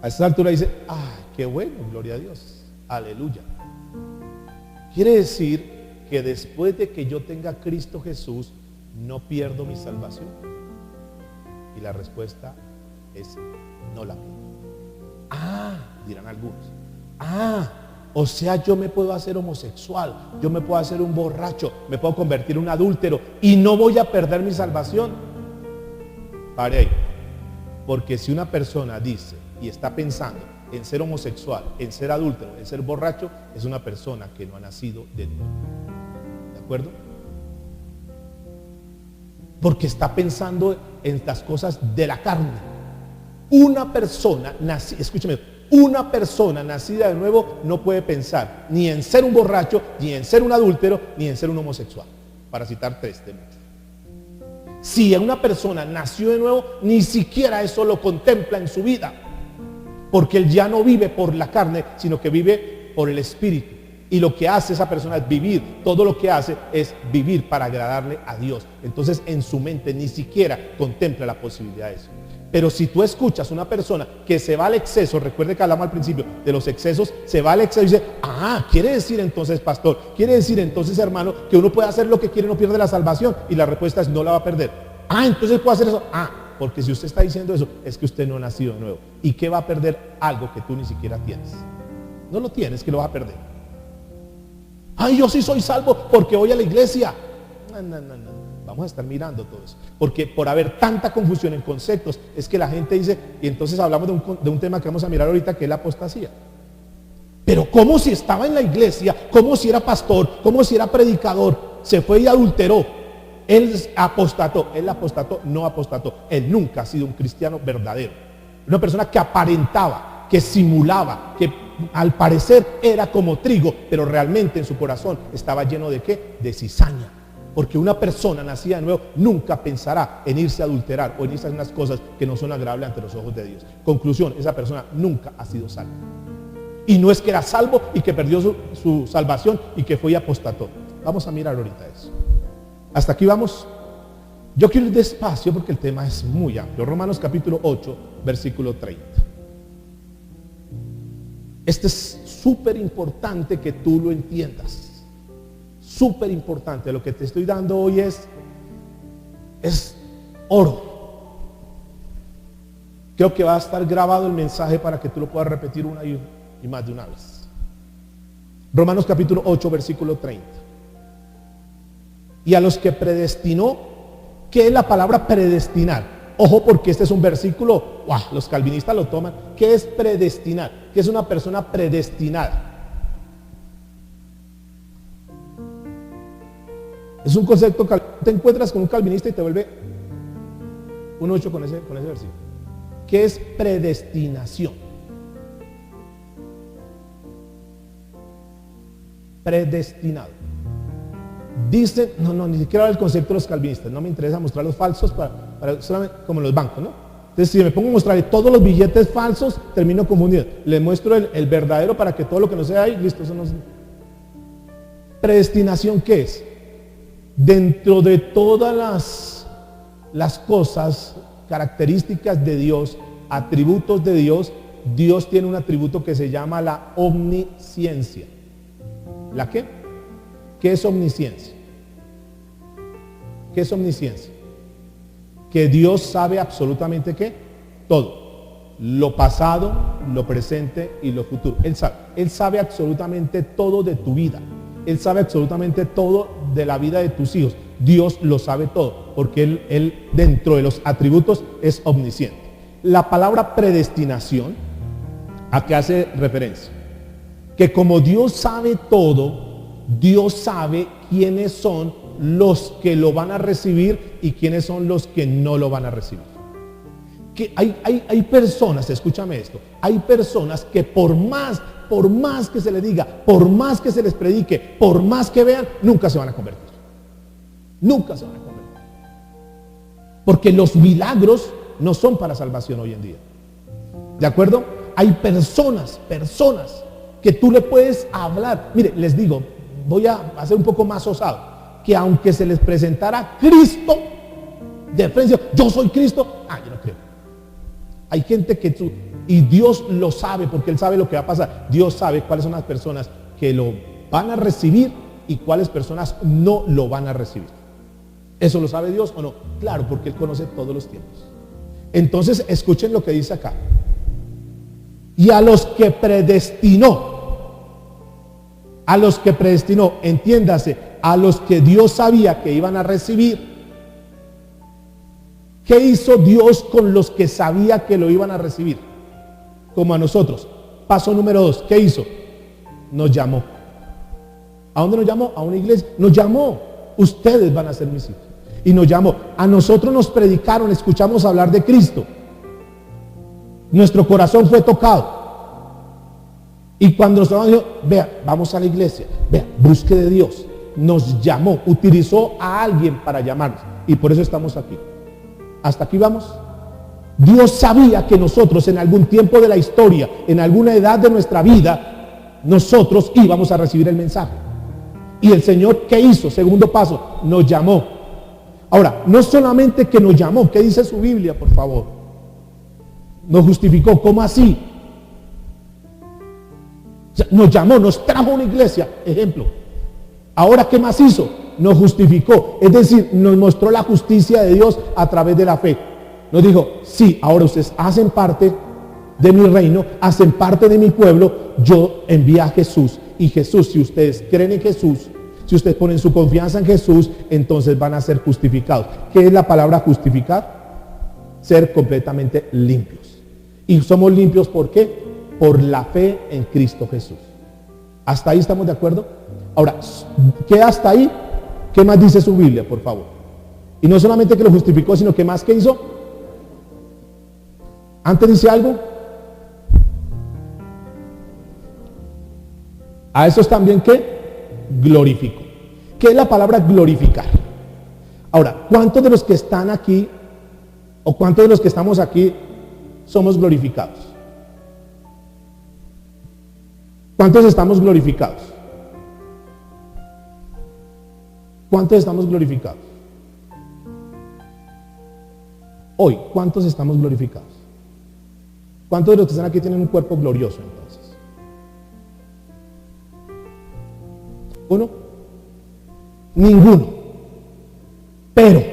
A esta altura dice, qué bueno, gloria a Dios, aleluya. Quiere decir que después de que yo tenga a Cristo Jesús, no pierdo mi salvación. Y la respuesta es, no la pierdo. Dirán algunos. O sea, yo me puedo hacer homosexual, yo me puedo hacer un borracho, me puedo convertir en un adúltero y no voy a perder mi salvación. Pare ahí. Porque si una persona dice y está pensando en ser homosexual, en ser adúltero, en ser borracho, es una persona que no ha nacido de nuevo. ¿De acuerdo? Porque está pensando en las cosas de la carne. Una persona, escúcheme, una persona nacida de nuevo no puede pensar ni en ser un borracho, ni en ser un adúltero, ni en ser un homosexual. Para citar 3 de muchos. Si una persona nació de nuevo, ni siquiera eso lo contempla en su vida. Porque él ya no vive por la carne, sino que vive por el Espíritu. Y lo que hace esa persona es vivir. Todo lo que hace es vivir para agradarle a Dios. Entonces en su mente ni siquiera contempla la posibilidad de eso. Pero si tú escuchas una persona que se va al exceso, recuerde que hablamos al principio de los excesos, se va al exceso y dice, quiere decir entonces, pastor, quiere decir entonces, hermano, que uno puede hacer lo que quiere y no pierde la salvación. Y la respuesta es, no la va a perder. Entonces puedo hacer eso. Porque si usted está diciendo eso, es que usted no ha nacido de nuevo. ¿Y qué va a perder? Algo que tú ni siquiera tienes. No lo tienes, que lo vas a perder. Yo sí soy salvo porque voy a la iglesia. No. Vamos a estar mirando todo eso. Porque por haber tanta confusión en conceptos, es que la gente dice, y entonces hablamos de un tema que vamos a mirar ahorita, que es la apostasía. Pero como si estaba en la iglesia, como si era pastor, como si era predicador, se fue y adulteró. Él apostató, no apostató. Él nunca ha sido un cristiano verdadero. Una persona que aparentaba, que simulaba, que al parecer era como trigo, pero realmente en su corazón estaba lleno de ¿qué? De cizaña. Porque una persona nacida de nuevo nunca pensará en irse a adulterar o en irse a unas cosas que no son agradables ante los ojos de Dios. Conclusión, esa persona nunca ha sido salva. Y no es que era salvo y que perdió su salvación y que fue y apostató. Vamos a mirar ahorita eso. Hasta aquí vamos. Yo quiero ir despacio porque el tema es muy amplio. Romanos capítulo 8, versículo 30. Este es súper importante que tú lo entiendas. Súper importante. Lo que te estoy dando hoy es oro. Creo que va a estar grabado el mensaje para que tú lo puedas repetir una y más de una vez. Romanos capítulo 8, versículo 30. Y a los que predestinó, ¿qué es la palabra predestinar? Ojo, porque este es un versículo, los calvinistas lo toman. ¿Qué es predestinar? ¿Qué es una persona predestinada? Es un concepto que te encuentras con un calvinista y te vuelve un 8 con ese versículo. ¿Qué es predestinación? Predestinado. Dicen, no, ni siquiera el concepto de los calvinistas. No me interesa mostrar los falsos para solamente como en los bancos, ¿no? Entonces, si me pongo a mostrarle todos los billetes falsos, termino confundido. Le muestro el verdadero para que todo lo que no sea ahí, listo, eso no es. Predestinación, ¿qué es? Dentro de todas las cosas, características de Dios, atributos de Dios, Dios tiene un atributo que se llama la omnisciencia. ¿La qué? ¿Qué es omnisciencia? ¿Qué es omnisciencia? Que Dios sabe absolutamente ¿qué? Todo. Lo pasado, lo presente y lo futuro. Él sabe absolutamente todo de tu vida. Él sabe absolutamente todo de la vida de tus hijos. Dios lo sabe todo, porque Él dentro de los atributos es omnisciente. La palabra predestinación, ¿a qué hace referencia? Que como Dios sabe todo, Dios sabe quiénes son los que lo van a recibir y quiénes son los que no lo van a recibir. Que hay personas, escúchame esto, hay personas que por más que se les diga, por más que se les predique, por más que vean, nunca se van a convertir. Nunca se van a convertir. Porque los milagros no son para salvación hoy en día. ¿De acuerdo? Hay personas que tú le puedes hablar. Mire, les digo, voy a hacer un poco más osado, que aunque se les presentara Cristo de frente, yo soy Cristo, yo no creo. Hay gente y Dios lo sabe, porque Él sabe lo que va a pasar. Dios sabe cuáles son las personas que lo van a recibir y cuáles personas no lo van a recibir. ¿Eso lo sabe Dios o no? Claro, porque Él conoce todos los tiempos. Entonces, escuchen lo que dice acá. Y a los que predestinó, entiéndase, a los que Dios sabía que iban a recibir. ¿Qué hizo Dios con los que sabía que lo iban a recibir? Como a nosotros. Paso número 2, ¿qué hizo? Nos llamó. ¿A dónde nos llamó? A una iglesia. Nos llamó. Ustedes van a ser mis hijos. Y nos llamó. A nosotros nos predicaron, escuchamos hablar de Cristo. Nuestro corazón fue tocado. Y cuando nos dijo, vea, vamos a la iglesia, vea, busque de Dios. Nos llamó, utilizó a alguien para llamarnos. Y por eso estamos aquí. ¿Hasta aquí vamos? Dios sabía que nosotros en algún tiempo de la historia, en alguna edad de nuestra vida, nosotros íbamos a recibir el mensaje. Y el Señor, ¿qué hizo? Segundo paso, nos llamó. Ahora, no solamente que nos llamó, ¿qué dice su Biblia, por favor? Nos justificó, ¿cómo así? O sea, nos llamó, nos trajo a una iglesia, ejemplo. Ahora, ¿qué más hizo? Nos justificó, es decir, nos mostró la justicia de Dios a través de la fe. Nos dijo, sí, ahora ustedes hacen parte de mi reino, hacen parte de mi pueblo, yo envié a Jesús. Y Jesús, si ustedes creen en Jesús, si ustedes ponen su confianza en Jesús, entonces van a ser justificados. ¿Qué es la palabra justificar? Ser completamente limpios. Y somos limpios, ¿por qué? Por la fe en Cristo Jesús. ¿Hasta ahí estamos de acuerdo? Ahora, ¿qué hasta ahí? ¿Qué más dice su Biblia, por favor? Y no solamente que lo justificó, sino que más que hizo. Antes dice algo. A esos también, ¿qué? Glorifico. ¿Qué es la palabra glorificar? Ahora, ¿cuántos de los que están aquí o cuántos de los que estamos aquí somos glorificados? ¿Cuántos estamos glorificados? ¿Cuántos estamos glorificados? Hoy, ¿cuántos estamos glorificados? ¿Cuántos de los que están aquí tienen un cuerpo glorioso entonces? ¿Uno? Ninguno. Pero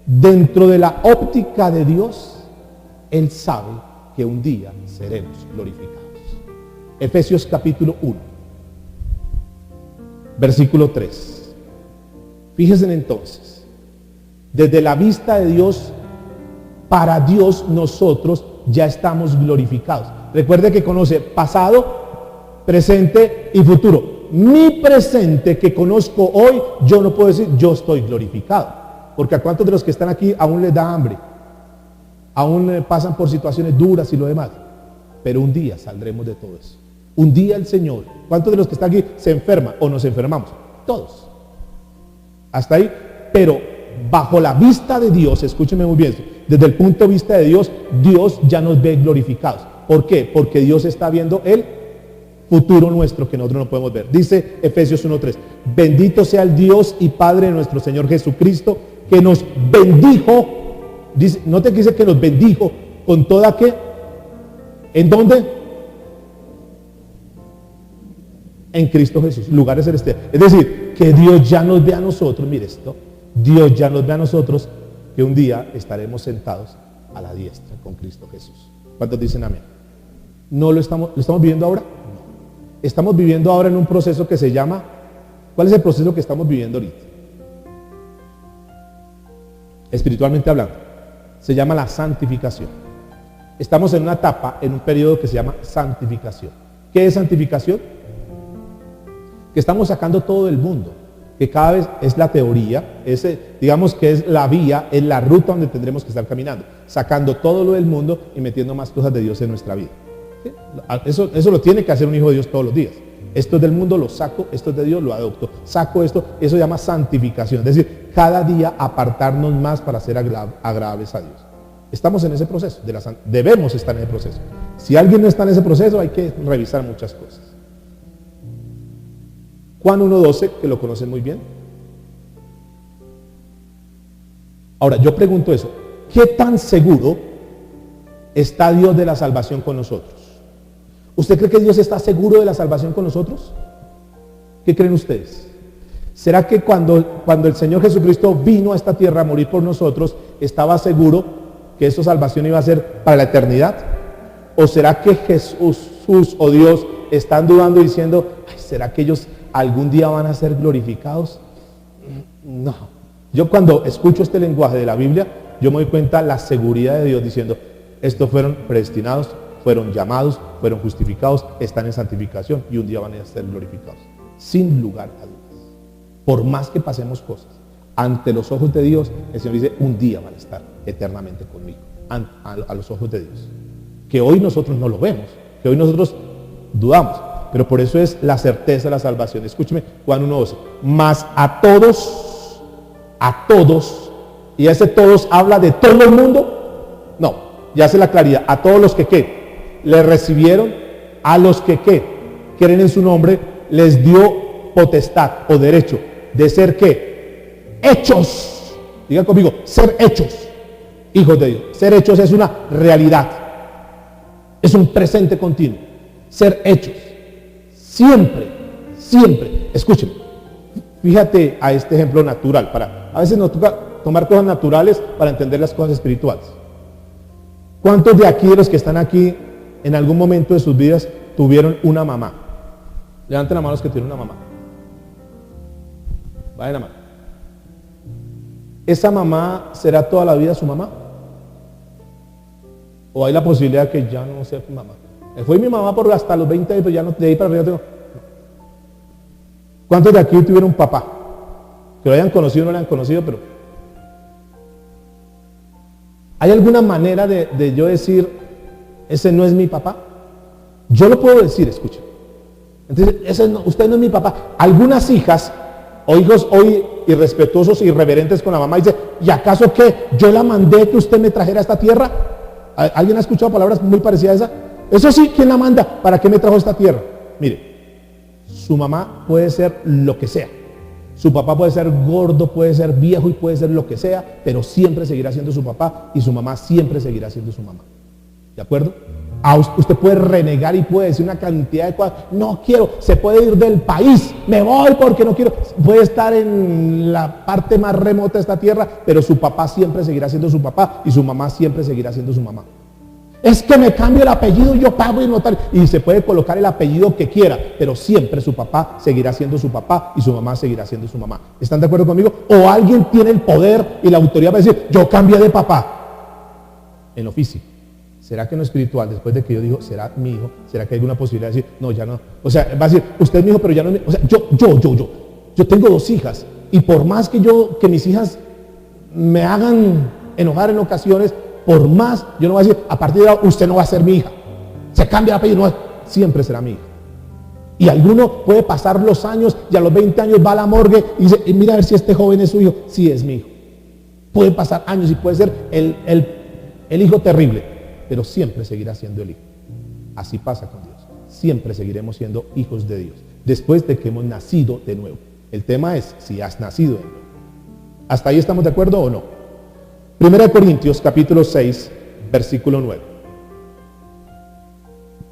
dentro de la óptica de Dios, Él sabe que un día seremos glorificados. Efesios capítulo 1, versículo 3. Fíjense entonces, desde la vista de Dios, para Dios nosotros ya estamos glorificados. Recuerde que conoce pasado, presente y futuro. Mi presente que conozco hoy, yo no puedo decir yo estoy glorificado, porque a cuántos de los que están aquí aún les da hambre, aún pasan por situaciones duras y lo demás, pero un día saldremos de todo eso. Un día el Señor, ¿cuántos de los que están aquí se enferman o nos enfermamos? Todos. Hasta ahí, pero bajo la vista de Dios, escúchenme muy bien, desde el punto de vista de Dios, Dios ya nos ve glorificados. ¿Por qué? Porque Dios está viendo el futuro nuestro que nosotros no podemos ver. Dice Efesios 1:3, bendito sea el Dios y Padre de nuestro Señor Jesucristo, que nos bendijo, dice, no te quise que nos bendijo con toda que, ¿en dónde? En Cristo Jesús, lugares celestiales. Es decir, que Dios ya nos ve a nosotros, mire esto, Dios ya nos ve a nosotros, que un día estaremos sentados a la diestra con Cristo Jesús. ¿Cuántos dicen amén? ¿No lo estamos viviendo ahora? No. Estamos viviendo ahora en un proceso que se llama, ¿cuál es el proceso que estamos viviendo ahorita? Espiritualmente hablando, se llama la santificación. Estamos en una etapa, en un periodo que se llama santificación. ¿Qué es santificación? Que estamos sacando todo del mundo, que cada vez es la teoría, digamos que es la vía, es la ruta donde tendremos que estar caminando, sacando todo lo del mundo y metiendo más cosas de Dios en nuestra vida. ¿Sí? Eso lo tiene que hacer un hijo de Dios todos los días. Esto es del mundo, lo saco, esto es de Dios, lo adopto, saco esto, eso se llama santificación, es decir, cada día apartarnos más para ser agradables a Dios. Estamos en ese proceso, debemos estar en ese proceso. Si alguien no está en ese proceso, hay que revisar muchas cosas. Juan 1:12, que lo conocen muy bien. Ahora, yo pregunto eso, ¿qué tan seguro está Dios de la salvación con nosotros? ¿Usted cree que Dios está seguro de la salvación con nosotros? ¿Qué creen ustedes? ¿Será que cuando el Señor Jesucristo vino a esta tierra a morir por nosotros, estaba seguro que esa salvación iba a ser para la eternidad? ¿O será que Jesús o Dios están dudando y diciendo, ay, ¿será que ellos algún día van a ser glorificados? No. Yo cuando escucho este lenguaje de la Biblia, yo me doy cuenta la seguridad de Dios diciendo, estos fueron predestinados, fueron llamados, fueron justificados, están en santificación y un día van a ser glorificados. Sin lugar a dudas. Por más que pasemos cosas, ante los ojos de Dios, el Señor dice, un día van a estar eternamente conmigo, a los ojos de Dios. Que hoy nosotros no lo vemos, que hoy nosotros dudamos. Pero por eso es la certeza de la salvación. Escúcheme, Juan 1:12. Mas a todos, y ese todos habla de todo el mundo. No, ya hace la claridad. A todos los que ¿qué? Le recibieron, a los que ¿qué? Creen en su nombre, les dio potestad o derecho de ser ¿qué? Hechos. Digan conmigo, ser hechos hijos de Dios. Ser hechos es una realidad. Es un presente continuo. Ser hechos. Siempre, escúchenme, fíjate a este ejemplo natural, a veces nos toca tomar cosas naturales para entender las cosas espirituales. ¿Cuántos de aquí, de los que están aquí, en algún momento de sus vidas, tuvieron una mamá? Levanten la mano los que tuvieron una mamá. Vayan la mano. ¿Esa mamá será toda la vida su mamá? ¿O hay la posibilidad que ya no sea tu mamá? Fue mi mamá por hasta los 20 años, pero ya no, de ahí para arriba tengo. ¿Cuántos de aquí tuvieron un papá? Que lo hayan conocido o no lo hayan conocido, pero ¿hay alguna manera de yo decir, ese no es mi papá? Yo lo puedo decir, escuchen. Entonces, usted no es mi papá. Algunas hijas o hijos hoy irrespetuosos, irreverentes con la mamá, dice, ¿y acaso qué? Yo la mandé que usted me trajera a esta tierra. ¿Alguien ha escuchado palabras muy parecidas a esa? Eso sí, ¿quién la manda? ¿Para qué me trajo a esta tierra? Mire, su mamá puede ser lo que sea. Su papá puede ser gordo, puede ser viejo y puede ser lo que sea, pero siempre seguirá siendo su papá y su mamá siempre seguirá siendo su mamá. ¿De acuerdo? Usted puede renegar y puede decir una cantidad de cosas. No quiero, se puede ir del país, me voy porque no quiero. Puede estar en la parte más remota de esta tierra, pero su papá siempre seguirá siendo su papá y su mamá siempre seguirá siendo su mamá. Es que me cambio el apellido y yo pago y notario. Y se puede colocar el apellido que quiera, pero siempre su papá seguirá siendo su papá y su mamá seguirá siendo su mamá. ¿Están de acuerdo conmigo? O alguien tiene el poder y la autoridad para decir, yo cambié de papá. En lo físico. ¿Será que en lo espiritual, después de que yo digo, será mi hijo? ¿Será que hay alguna posibilidad de decir, no, ya no? O sea, va a decir, usted es mi hijo, pero ya no es mi hijo. O sea, yo tengo 2 hijas. Y por más que mis hijas me hagan enojar en ocasiones, por más, yo no voy a decir, a partir de ahora usted no va a ser mi hija. Se cambia el apellido, no, siempre será mi hija. Y alguno puede pasar los años y a los 20 años va a la morgue y dice, mira a ver si este joven es su hijo. Sí, es mi hijo. Puede pasar años y puede ser el hijo terrible, pero siempre seguirá siendo el hijo. Así pasa con Dios. Siempre seguiremos siendo hijos de Dios, después de que hemos nacido de nuevo. El tema es si has nacido de nuevo. ¿Hasta ahí estamos de acuerdo o no? 1 Corintios capítulo 6, versículo 9.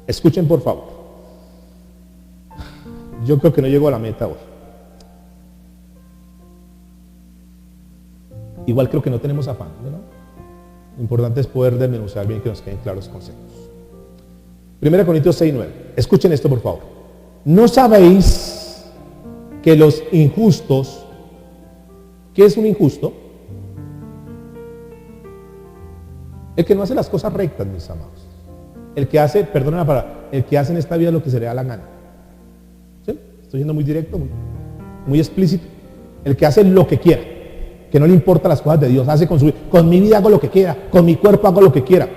Escuchen por favor. Yo creo que no llego a la meta hoy. Igual creo que no tenemos afán, ¿no? Lo importante es poder desmenuzar bien, que nos queden claros conceptos. 1 Corintios 6, 9. Escuchen esto por favor. ¿No sabéis que los injustos, ¿qué es un injusto? El que no hace las cosas rectas, mis amados. El que hace, perdona la palabra, el que hace en esta vida lo que se le da la gana. ¿Sí? Estoy siendo muy directo, muy explícito. El que hace lo que quiera, que no le importa las cosas de Dios, hace con mi vida hago lo que quiera, con mi cuerpo hago lo que quiera.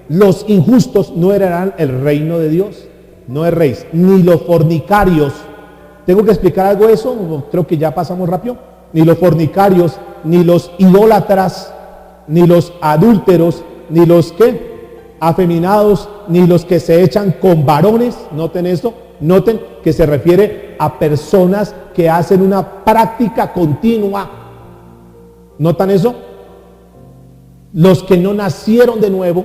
Los injustos no heredarán el reino de Dios, no erréis, ni los fornicarios. ¿Tengo que explicar algo de eso? Creo que ya pasamos rápido. Ni los fornicarios, ni los idólatras, ni los adúlteros, ni los afeminados, ni los que se echan con varones. Noten esto, noten que se refiere a personas que hacen una práctica continua. ¿Notan eso? Los que no nacieron de nuevo,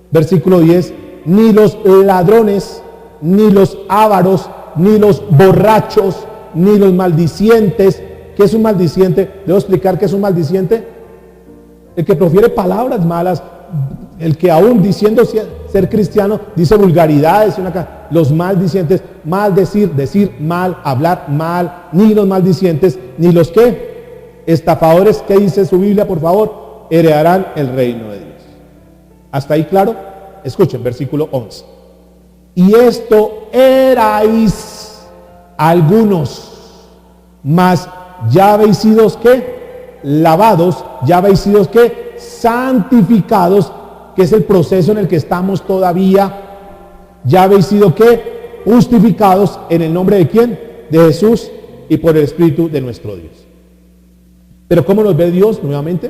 versículo 10, ni los ladrones, ni los ávaros, ni los borrachos, ni los maldicientes. ¿Qué es un maldiciente? ¿Debo explicar qué es un maldiciente? El que profiere palabras malas, el que aún diciendo ser cristiano dice vulgaridades. Los maldicientes, maldecir, decir mal, hablar mal, ni los maldicientes, ni los estafadores, ¿qué dice su Biblia, por favor? Heredarán el reino de Dios. ¿Hasta ahí claro? Escuchen, versículo 11. Y esto erais algunos, mas ya habéis sido lavados, ya habéis sido santificados, que es el proceso en el que estamos todavía. Ya habéis sido justificados en el nombre de ¿quién? De Jesús y por el Espíritu de nuestro Dios. Pero ¿cómo nos ve Dios nuevamente?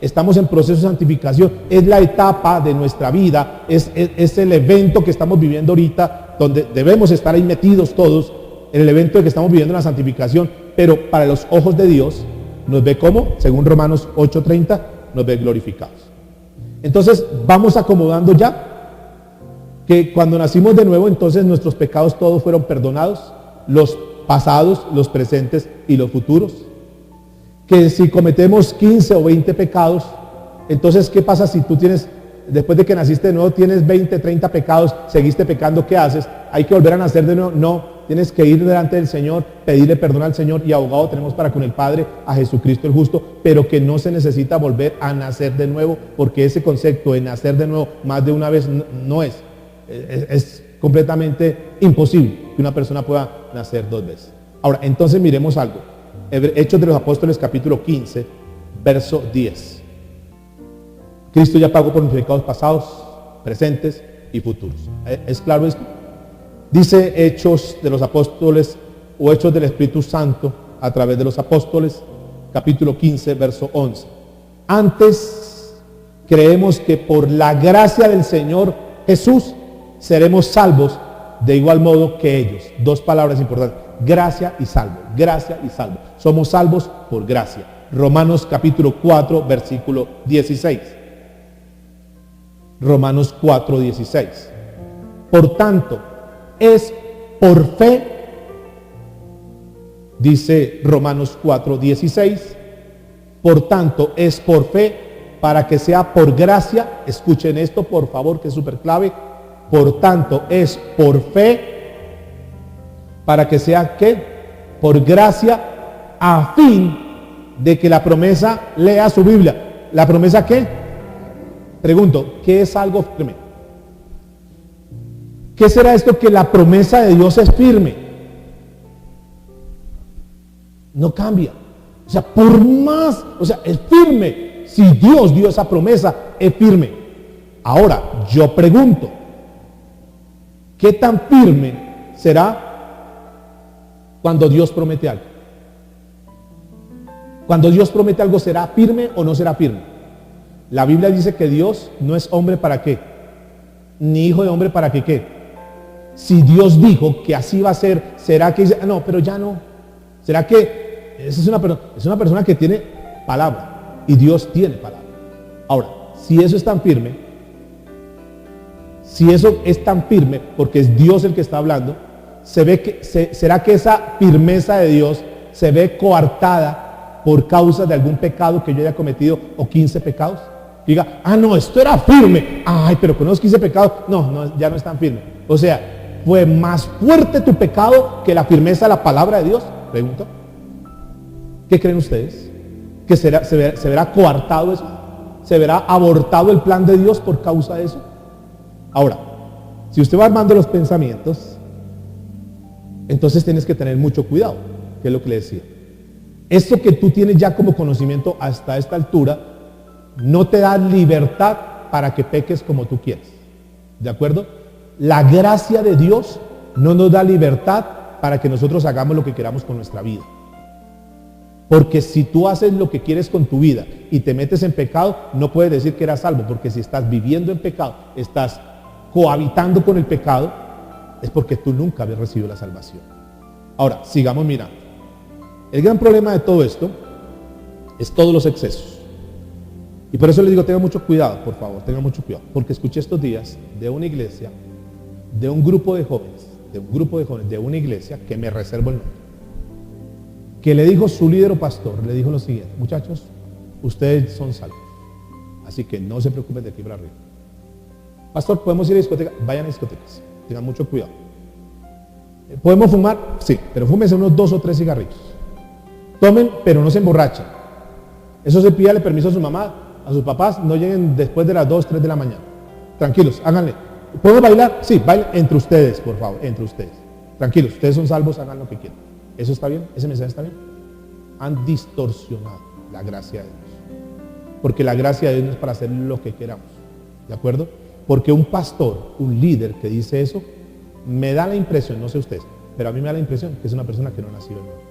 Estamos en proceso de santificación, es la etapa de nuestra vida, es el evento que estamos viviendo ahorita, donde debemos estar ahí metidos todos, en el evento de que estamos viviendo la santificación, pero para los ojos de Dios, nos ve como, según Romanos 8:30, nos ve glorificados. Entonces, vamos acomodando ya, que cuando nacimos de nuevo, entonces nuestros pecados todos fueron perdonados, los pasados, los presentes y los futuros. Que si cometemos 15 o 20 pecados, entonces ¿qué pasa si tú tienes, después de que naciste de nuevo, tienes 20, 30 pecados, seguiste pecando? ¿Qué haces? ¿Hay que volver a nacer de nuevo? No, tienes que ir delante del Señor, pedirle perdón al Señor, y abogado tenemos para con el Padre a Jesucristo el justo, pero que no se necesita volver a nacer de nuevo, porque ese concepto de nacer de nuevo más de una vez no es completamente imposible que una persona pueda nacer 2 veces. Ahora, entonces miremos algo. Hechos de los Apóstoles capítulo 15, verso 10. Cristo ya pagó por los pecados pasados, presentes y futuros. ¿Es claro esto? Dice Hechos de los Apóstoles o Hechos del Espíritu Santo a través de los apóstoles, capítulo 15, verso 11. Antes creemos que por la gracia del Señor Jesús seremos salvos de igual modo que ellos. Dos palabras importantes: gracia y salvo, gracia y salvo. Somos salvos por gracia. Romanos capítulo 4, versículo 16. Romanos 4, 16. Por tanto, es por fe, dice Romanos 4, 16. Por tanto, es por fe, para que sea por gracia. Escuchen esto, por favor, que es súper clave. Por tanto, es por fe, para que sea, ¿qué? Por gracia, a fin de que la promesa, lea su Biblia. ¿La promesa qué? Pregunto, ¿qué es algo firme? ¿Qué será esto que la promesa de Dios es firme? No cambia. O sea, por más, es firme. Si Dios dio esa promesa, es firme. Ahora, yo pregunto, ¿qué tan firme será cuando Dios promete algo? Cuando Dios promete algo, ¿será firme o no será firme? La Biblia dice que Dios no es hombre para qué, ni hijo de hombre para que qué. Si Dios dijo que así va a ser, ¿será que dice, no, pero ya no? ¿Será que es una persona que tiene palabra y Dios tiene palabra? Ahora, si eso es tan firme, porque es Dios el que está hablando, ¿será que esa firmeza de Dios se ve coartada por causa de algún pecado que yo haya cometido o 15 pecados? Diga, no, esto era firme. Ay, pero con esos 15 pecados, no, ya no es tan firme. O sea, ¿fue más fuerte tu pecado que la firmeza de la palabra de Dios? Pregunto. ¿Qué creen ustedes? ¿Que se verá coartado eso? ¿Se verá abortado el plan de Dios por causa de eso? Ahora, si usted va armando los pensamientos, entonces tienes que tener mucho cuidado, que es lo que le decía. Esto que tú tienes ya como conocimiento hasta esta altura no te da libertad para que peques como tú quieres. ¿De acuerdo? La gracia de Dios no nos da libertad para que nosotros hagamos lo que queramos con nuestra vida. Porque si tú haces lo que quieres con tu vida y te metes en pecado, no puedes decir que eras salvo, porque si estás viviendo en pecado, estás cohabitando con el pecado, es porque tú nunca habías recibido la salvación. Ahora, sigamos mirando. El gran problema de todo esto es todos los excesos. Y por eso les digo, tenga mucho cuidado, por favor, tenga mucho cuidado. Porque escuché estos días de una iglesia, de un grupo de jóvenes, de una iglesia, que me reservo el nombre, que le dijo su líder o pastor, le dijo lo siguiente: muchachos, ustedes son salvos, así que no se preocupen de aquí para arriba. Pastor, ¿podemos ir a discoteca? Vayan a discotecas, tengan mucho cuidado. ¿Podemos fumar? Sí, pero fúmense unos 2 o 3 cigarrillos. Tomen, pero no se emborrachen. Eso se pídale permiso a su mamá, a sus papás, no lleguen después de las 2, 3 de la mañana. Tranquilos, háganle. ¿Podemos bailar? Sí, bailen entre ustedes, por favor, entre ustedes. Tranquilos, ustedes son salvos, hagan lo que quieran. ¿Eso está bien? ¿Ese mensaje está bien? Han distorsionado la gracia de Dios. Porque la gracia de Dios no es para hacer lo que queramos. ¿De acuerdo? Porque un pastor, un líder que dice eso, me da la impresión, no sé ustedes, pero a mí me da la impresión que es una persona que no ha nacido de nuevo.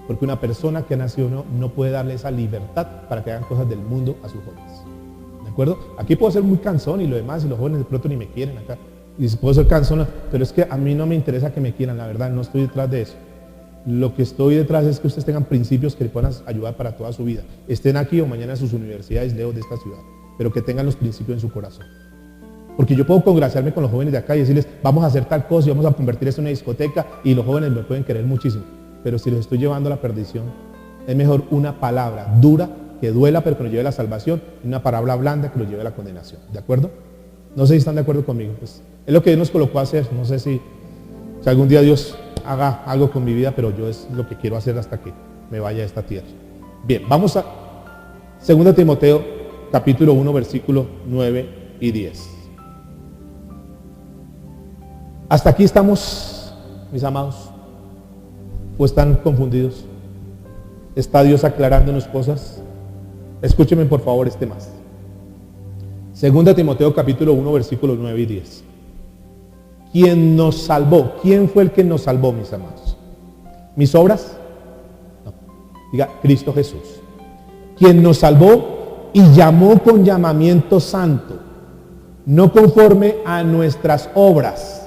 Porque una persona que ha nacido de nuevo no puede darle esa libertad para que hagan cosas del mundo a sus jóvenes. ¿De acuerdo? Aquí puedo ser muy cansón y lo demás, y los jóvenes de pronto ni me quieren acá. Y puedo ser cansón, pero es que a mí no me interesa que me quieran, la verdad, no estoy detrás de eso. Lo que estoy detrás es que ustedes tengan principios que les puedan ayudar para toda su vida. Estén aquí o mañana en sus universidades lejos de esta ciudad, pero que tengan los principios en su corazón. Porque yo puedo congraciarme con los jóvenes de acá y decirles, vamos a hacer tal cosa y vamos a convertir esto en una discoteca, y los jóvenes me pueden querer muchísimo. Pero si los estoy llevando a la perdición, es mejor una palabra dura que duela pero que nos lleve a la salvación, y una palabra blanda que los lleve a la condenación. ¿De acuerdo? No sé si están de acuerdo conmigo. Pues es lo que Dios nos colocó a hacer. No sé si algún día Dios haga algo con mi vida, pero yo es lo que quiero hacer hasta que me vaya a esta tierra. Bien, vamos a 2 Timoteo capítulo 1 versículos 9 y 10. Hasta aquí estamos, mis amados. ¿O están confundidos? ¿Está Dios aclarándonos cosas? Escúcheme por favor este más. 2 Timoteo capítulo 1 versículos 9 y 10. quien nos salvó. ¿Quién fue el que nos salvó, mis amados? ¿Mis obras? No. Diga, Cristo Jesús. Quien nos salvó y llamó con llamamiento santo, no conforme a nuestras obras,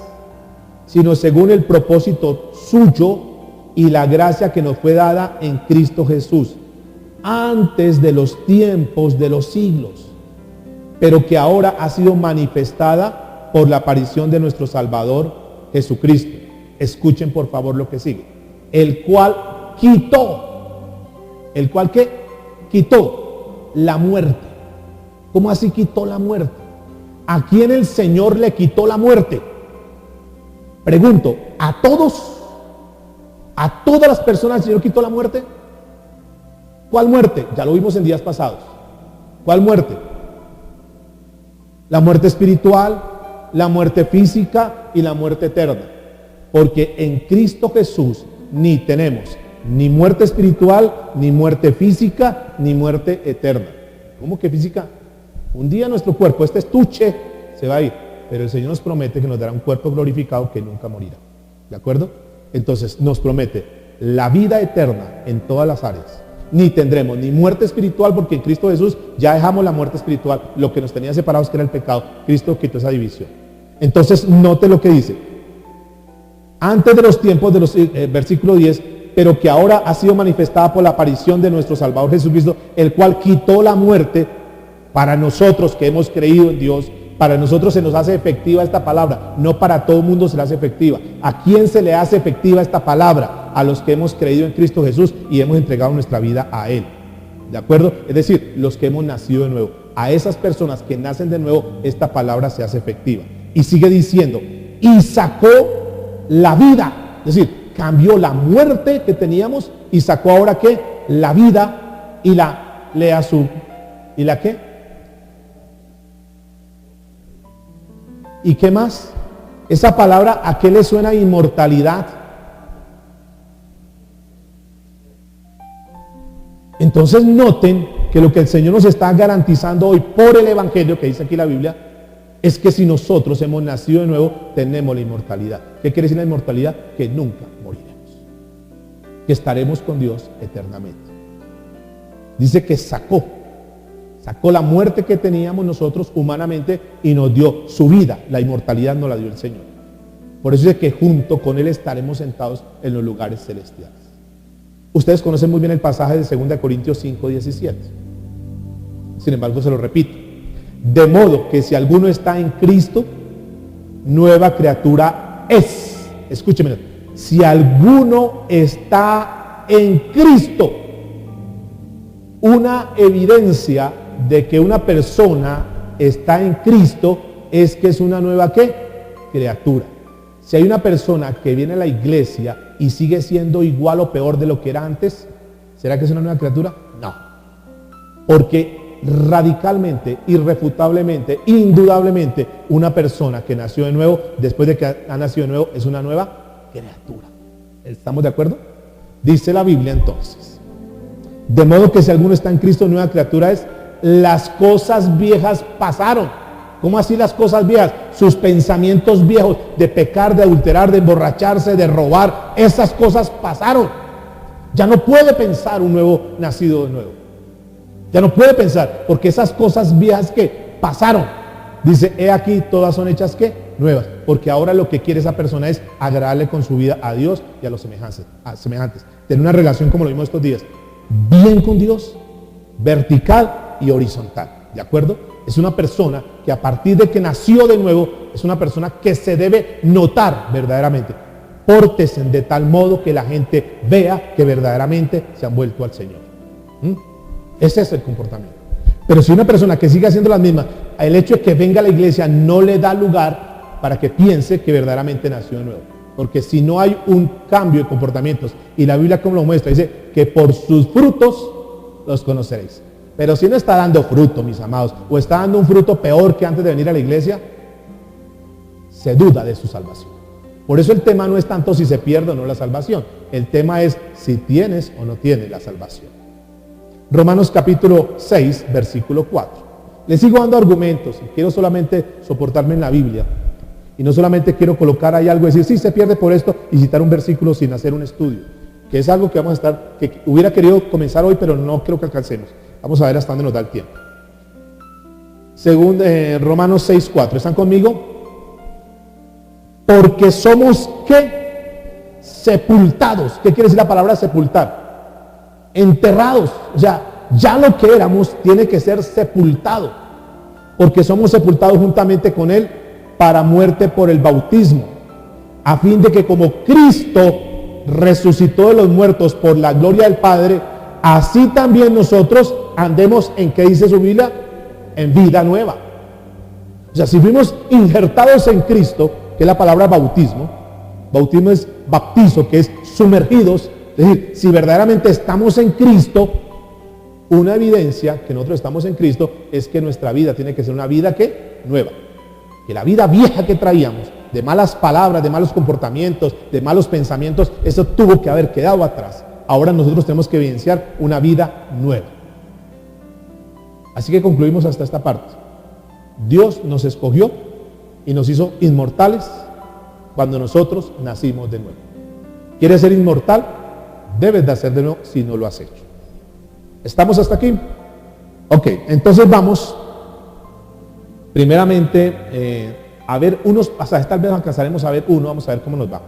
sino según el propósito suyo y la gracia que nos fue dada en Cristo Jesús, antes de los tiempos de los siglos, pero que ahora ha sido manifestada por la aparición de nuestro Salvador Jesucristo. Escuchen por favor lo que sigue. El cual quitó, ¿el cual qué? Quitó la muerte. ¿Cómo así quitó la muerte? ¿A quién el Señor le quitó la muerte? Pregunto, ¿a todos? ¿A todas las personas el Señor quitó la muerte? ¿Cuál muerte? Ya lo vimos en días pasados. ¿Cuál muerte? La muerte espiritual, la muerte física y la muerte eterna. Porque en Cristo Jesús ni tenemos ni muerte espiritual, ni muerte física, ni muerte eterna. ¿Cómo que física? Un día nuestro cuerpo, este estuche, se va a ir. Pero el Señor nos promete que nos dará un cuerpo glorificado que nunca morirá. ¿De acuerdo? Entonces nos promete la vida eterna en todas las áreas. Ni tendremos ni muerte espiritual, porque en Cristo Jesús ya dejamos la muerte espiritual. Lo que nos tenía separados, que era el pecado, Cristo quitó esa división. Entonces note lo que dice. Antes de los tiempos de los versículo 10, pero que ahora ha sido manifestada por la aparición de nuestro Salvador Jesucristo, el cual quitó la muerte para nosotros que hemos creído en Dios. Para nosotros se nos hace efectiva esta palabra, no para todo el mundo se le hace efectiva. ¿A quién se le hace efectiva esta palabra? A los que hemos creído en Cristo Jesús y hemos entregado nuestra vida a Él. ¿De acuerdo? Es decir, los que hemos nacido de nuevo. A esas personas que nacen de nuevo, esta palabra se hace efectiva. Y sigue diciendo, y sacó la vida. Es decir, cambió la muerte que teníamos y sacó ahora ¿qué? La vida y la, lea su, ¿y la qué? ¿Y qué más? Esa palabra, ¿a qué le suena inmortalidad? Entonces noten que lo que el Señor nos está garantizando hoy por el Evangelio, que dice aquí la Biblia, es que si nosotros hemos nacido de nuevo, tenemos la inmortalidad. ¿Qué quiere decir la inmortalidad? Que nunca moriremos. Que estaremos con Dios eternamente. Dice que sacó la muerte que teníamos nosotros humanamente y nos dio su vida. La inmortalidad nos la dio el Señor. Por eso es que junto con Él estaremos sentados en los lugares celestiales. Ustedes conocen muy bien el pasaje de 2 Corintios 5:17. Sin embargo, se lo repito. De modo que si alguno está en Cristo, nueva criatura es. Escúcheme. Si alguno está en Cristo, una evidencia de que una persona está en Cristo es que es una nueva ¿qué? Criatura. Si hay una persona que viene a la iglesia y sigue siendo igual o peor de lo que era antes, ¿será que es una nueva criatura? No. Porque radicalmente, irrefutablemente, indudablemente, una persona que nació de nuevo, después de que ha nacido de nuevo, es una nueva criatura. ¿Estamos de acuerdo? Dice la Biblia entonces. De modo que si alguno está en Cristo, nueva criatura es. Las cosas viejas pasaron. ¿Cómo así las cosas viejas? Sus pensamientos viejos de pecar, de adulterar, de emborracharse, de robar, esas cosas pasaron. Ya no puede pensar un nuevo nacido de nuevo. Ya no puede pensar, porque esas cosas viejas que pasaron, dice, he aquí, todas son hechas ¿qué? Nuevas. Porque ahora lo que quiere esa persona es agradarle con su vida a Dios y a los semejantes. Tener una relación, como lo vimos estos días, bien con Dios, vertical y horizontal. ¿De acuerdo? Es una persona que a partir de que nació de nuevo, es una persona que se debe notar verdaderamente. Pórtense de tal modo que la gente vea que verdaderamente se han vuelto al Señor. Ese es el comportamiento. Pero si una persona que sigue haciendo las mismas, el hecho de que venga a la iglesia no le da lugar para que piense que verdaderamente nació de nuevo. Porque si no hay un cambio de comportamientos, y la Biblia como lo muestra, dice que por sus frutos los conoceréis. Pero si no está dando fruto, mis amados, o está dando un fruto peor que antes de venir a la iglesia, se duda de su salvación. Por eso el tema no es tanto si se pierde o no la salvación. El tema es si tienes o no tienes la salvación. Romanos capítulo 6, versículo 4. Les sigo dando argumentos y quiero solamente soportarme en la Biblia. Y no solamente quiero colocar ahí algo y decir, sí, se pierde por esto, y citar un versículo sin hacer un estudio, que es algo que vamos a estar, que hubiera querido comenzar hoy, pero no creo que alcancemos. Vamos a ver hasta dónde nos da el tiempo. Según Romanos 6:4, ¿están conmigo? Porque somos, ¿qué? Sepultados. ¿Qué quiere decir la palabra sepultar? Enterrados. O sea, ya lo que éramos tiene que ser sepultado. Porque somos sepultados juntamente con Él para muerte por el bautismo. A fin de que como Cristo resucitó de los muertos por la gloria del Padre, así también nosotros andemos en, ¿qué dice su Biblia? En vida nueva. O sea, si fuimos injertados en Cristo, que es la palabra bautismo, bautismo es baptizo, que es sumergidos, es decir, si verdaderamente estamos en Cristo, una evidencia que nosotros estamos en Cristo es que nuestra vida tiene que ser una vida, ¿qué? Nueva. Que la vida vieja que traíamos, de malas palabras, de malos comportamientos, de malos pensamientos, eso tuvo que haber quedado atrás. Ahora nosotros tenemos que evidenciar una vida nueva. Así que concluimos hasta esta parte. Dios nos escogió y nos hizo inmortales cuando nosotros nacimos de nuevo. ¿Quieres ser inmortal? Debes de hacer de nuevo si no lo has hecho. ¿Estamos hasta aquí? Ok, entonces vamos primeramente a ver unos pasajes. Tal vez alcanzaremos a ver uno, vamos a ver cómo nos va.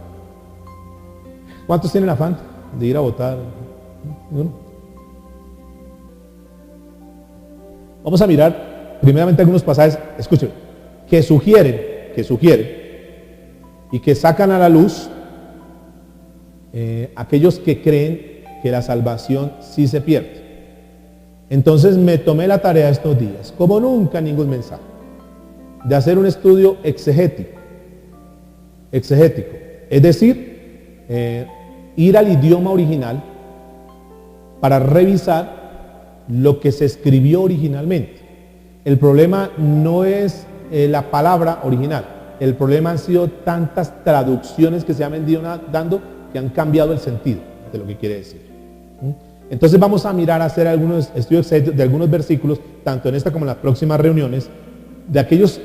¿Cuántos tienen afán de ir a votar? ¿Uno? Vamos a mirar primeramente algunos pasajes, escuchen, que sugieren y que sacan a la luz aquellos que creen que la salvación sí se pierde. Entonces me tomé la tarea estos días, como nunca ningún mensaje, de hacer un estudio exegético, es decir, ir al idioma original para revisar lo que se escribió originalmente. El problema no es la palabra original, el problema han sido tantas traducciones que se han venido dando que han cambiado el sentido de lo que quiere decir. Entonces vamos a mirar, a hacer algunos estudios de algunos versículos, tanto en esta como en las próximas reuniones, de aquellos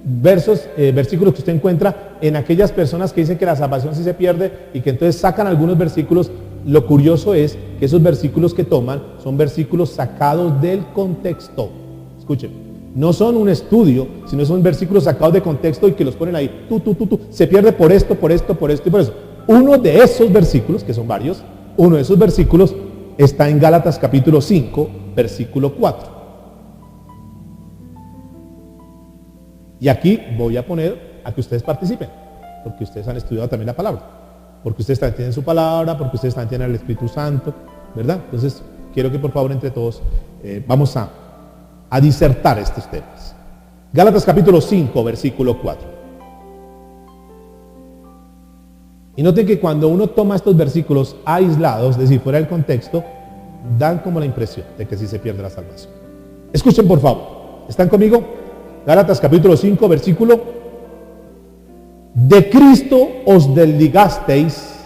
versículos que usted encuentra en aquellas personas que dicen que la salvación sí se pierde y que entonces sacan algunos versículos. Lo curioso es que esos versículos que toman son versículos sacados del contexto. Escuchen, no son un estudio, sino son versículos sacados de contexto y que los ponen ahí, se pierde por esto y por eso. Uno de esos versículos, que son varios, uno de esos versículos está en Gálatas capítulo 5, versículo 4. Y aquí voy a poner a que ustedes participen, porque ustedes han estudiado también la palabra, porque ustedes también tienen su palabra, porque ustedes también tienen el Espíritu Santo, ¿verdad? Entonces, quiero que por favor entre todos vamos a disertar estos temas. Gálatas capítulo 5, versículo 4. Y noten que cuando uno toma estos versículos aislados, es decir, fuera del contexto, dan como la impresión de que sí se pierde la salvación. Escuchen por favor, ¿están conmigo? Gálatas capítulo 5, versículo: de Cristo os desligasteis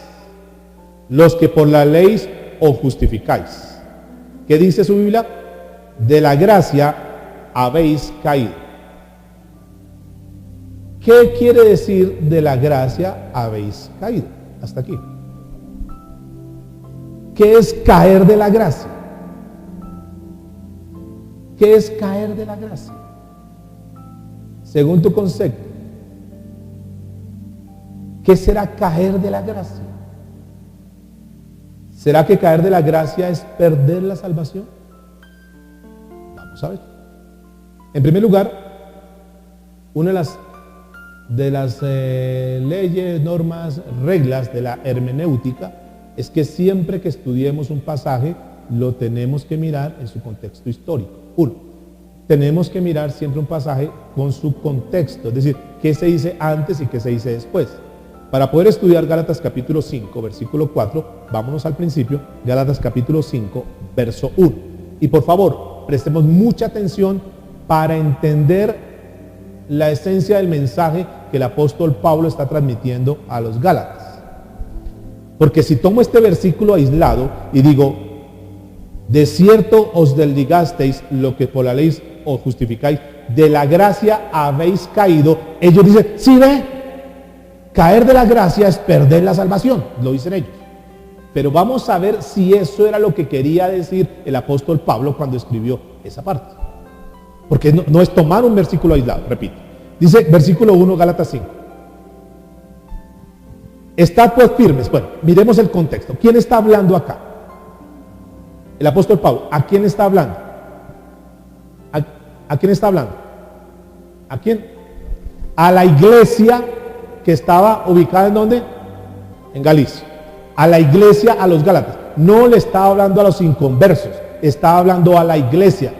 los que por la ley os justificáis. ¿Qué dice su Biblia? De la gracia habéis caído. ¿Qué quiere decir de la gracia habéis caído? Hasta aquí. ¿Qué es caer de la gracia? ¿Qué es caer de la gracia? Según tu concepto, ¿qué será caer de la gracia? ¿Será que caer de la gracia es perder la salvación? Vamos a ver. En primer lugar, una de las leyes, normas, reglas de la hermenéutica es que siempre que estudiemos un pasaje lo tenemos que mirar en su contexto histórico. Tenemos que mirar siempre un pasaje con su contexto, es decir, qué se dice antes y qué se dice después. Para poder estudiar Gálatas capítulo 5, versículo 4, vámonos al principio, Gálatas capítulo 5, verso 1. Y por favor, prestemos mucha atención para entender la esencia del mensaje que el apóstol Pablo está transmitiendo a los Gálatas. Porque si tomo este versículo aislado y digo, de cierto os desligasteis lo que por la ley os justificáis, de la gracia habéis caído, ellos dicen, ¿sí ve? Caer de la gracia es perder la salvación, lo dicen ellos. Pero vamos a ver si eso era lo que quería decir el apóstol Pablo cuando escribió esa parte. Porque no es tomar un versículo aislado, repito. Dice versículo 1, Gálatas 5. Estad pues firmes. Bueno, miremos el contexto. ¿Quién está hablando acá? El apóstol Pablo. ¿A quién está hablando? ¿A quién está hablando? ¿A quién? A la iglesia que estaba ubicada ¿en dónde? En Galicia. A la iglesia, a los Gálatas. No le estaba hablando a los inconversos, estaba hablando a la iglesia.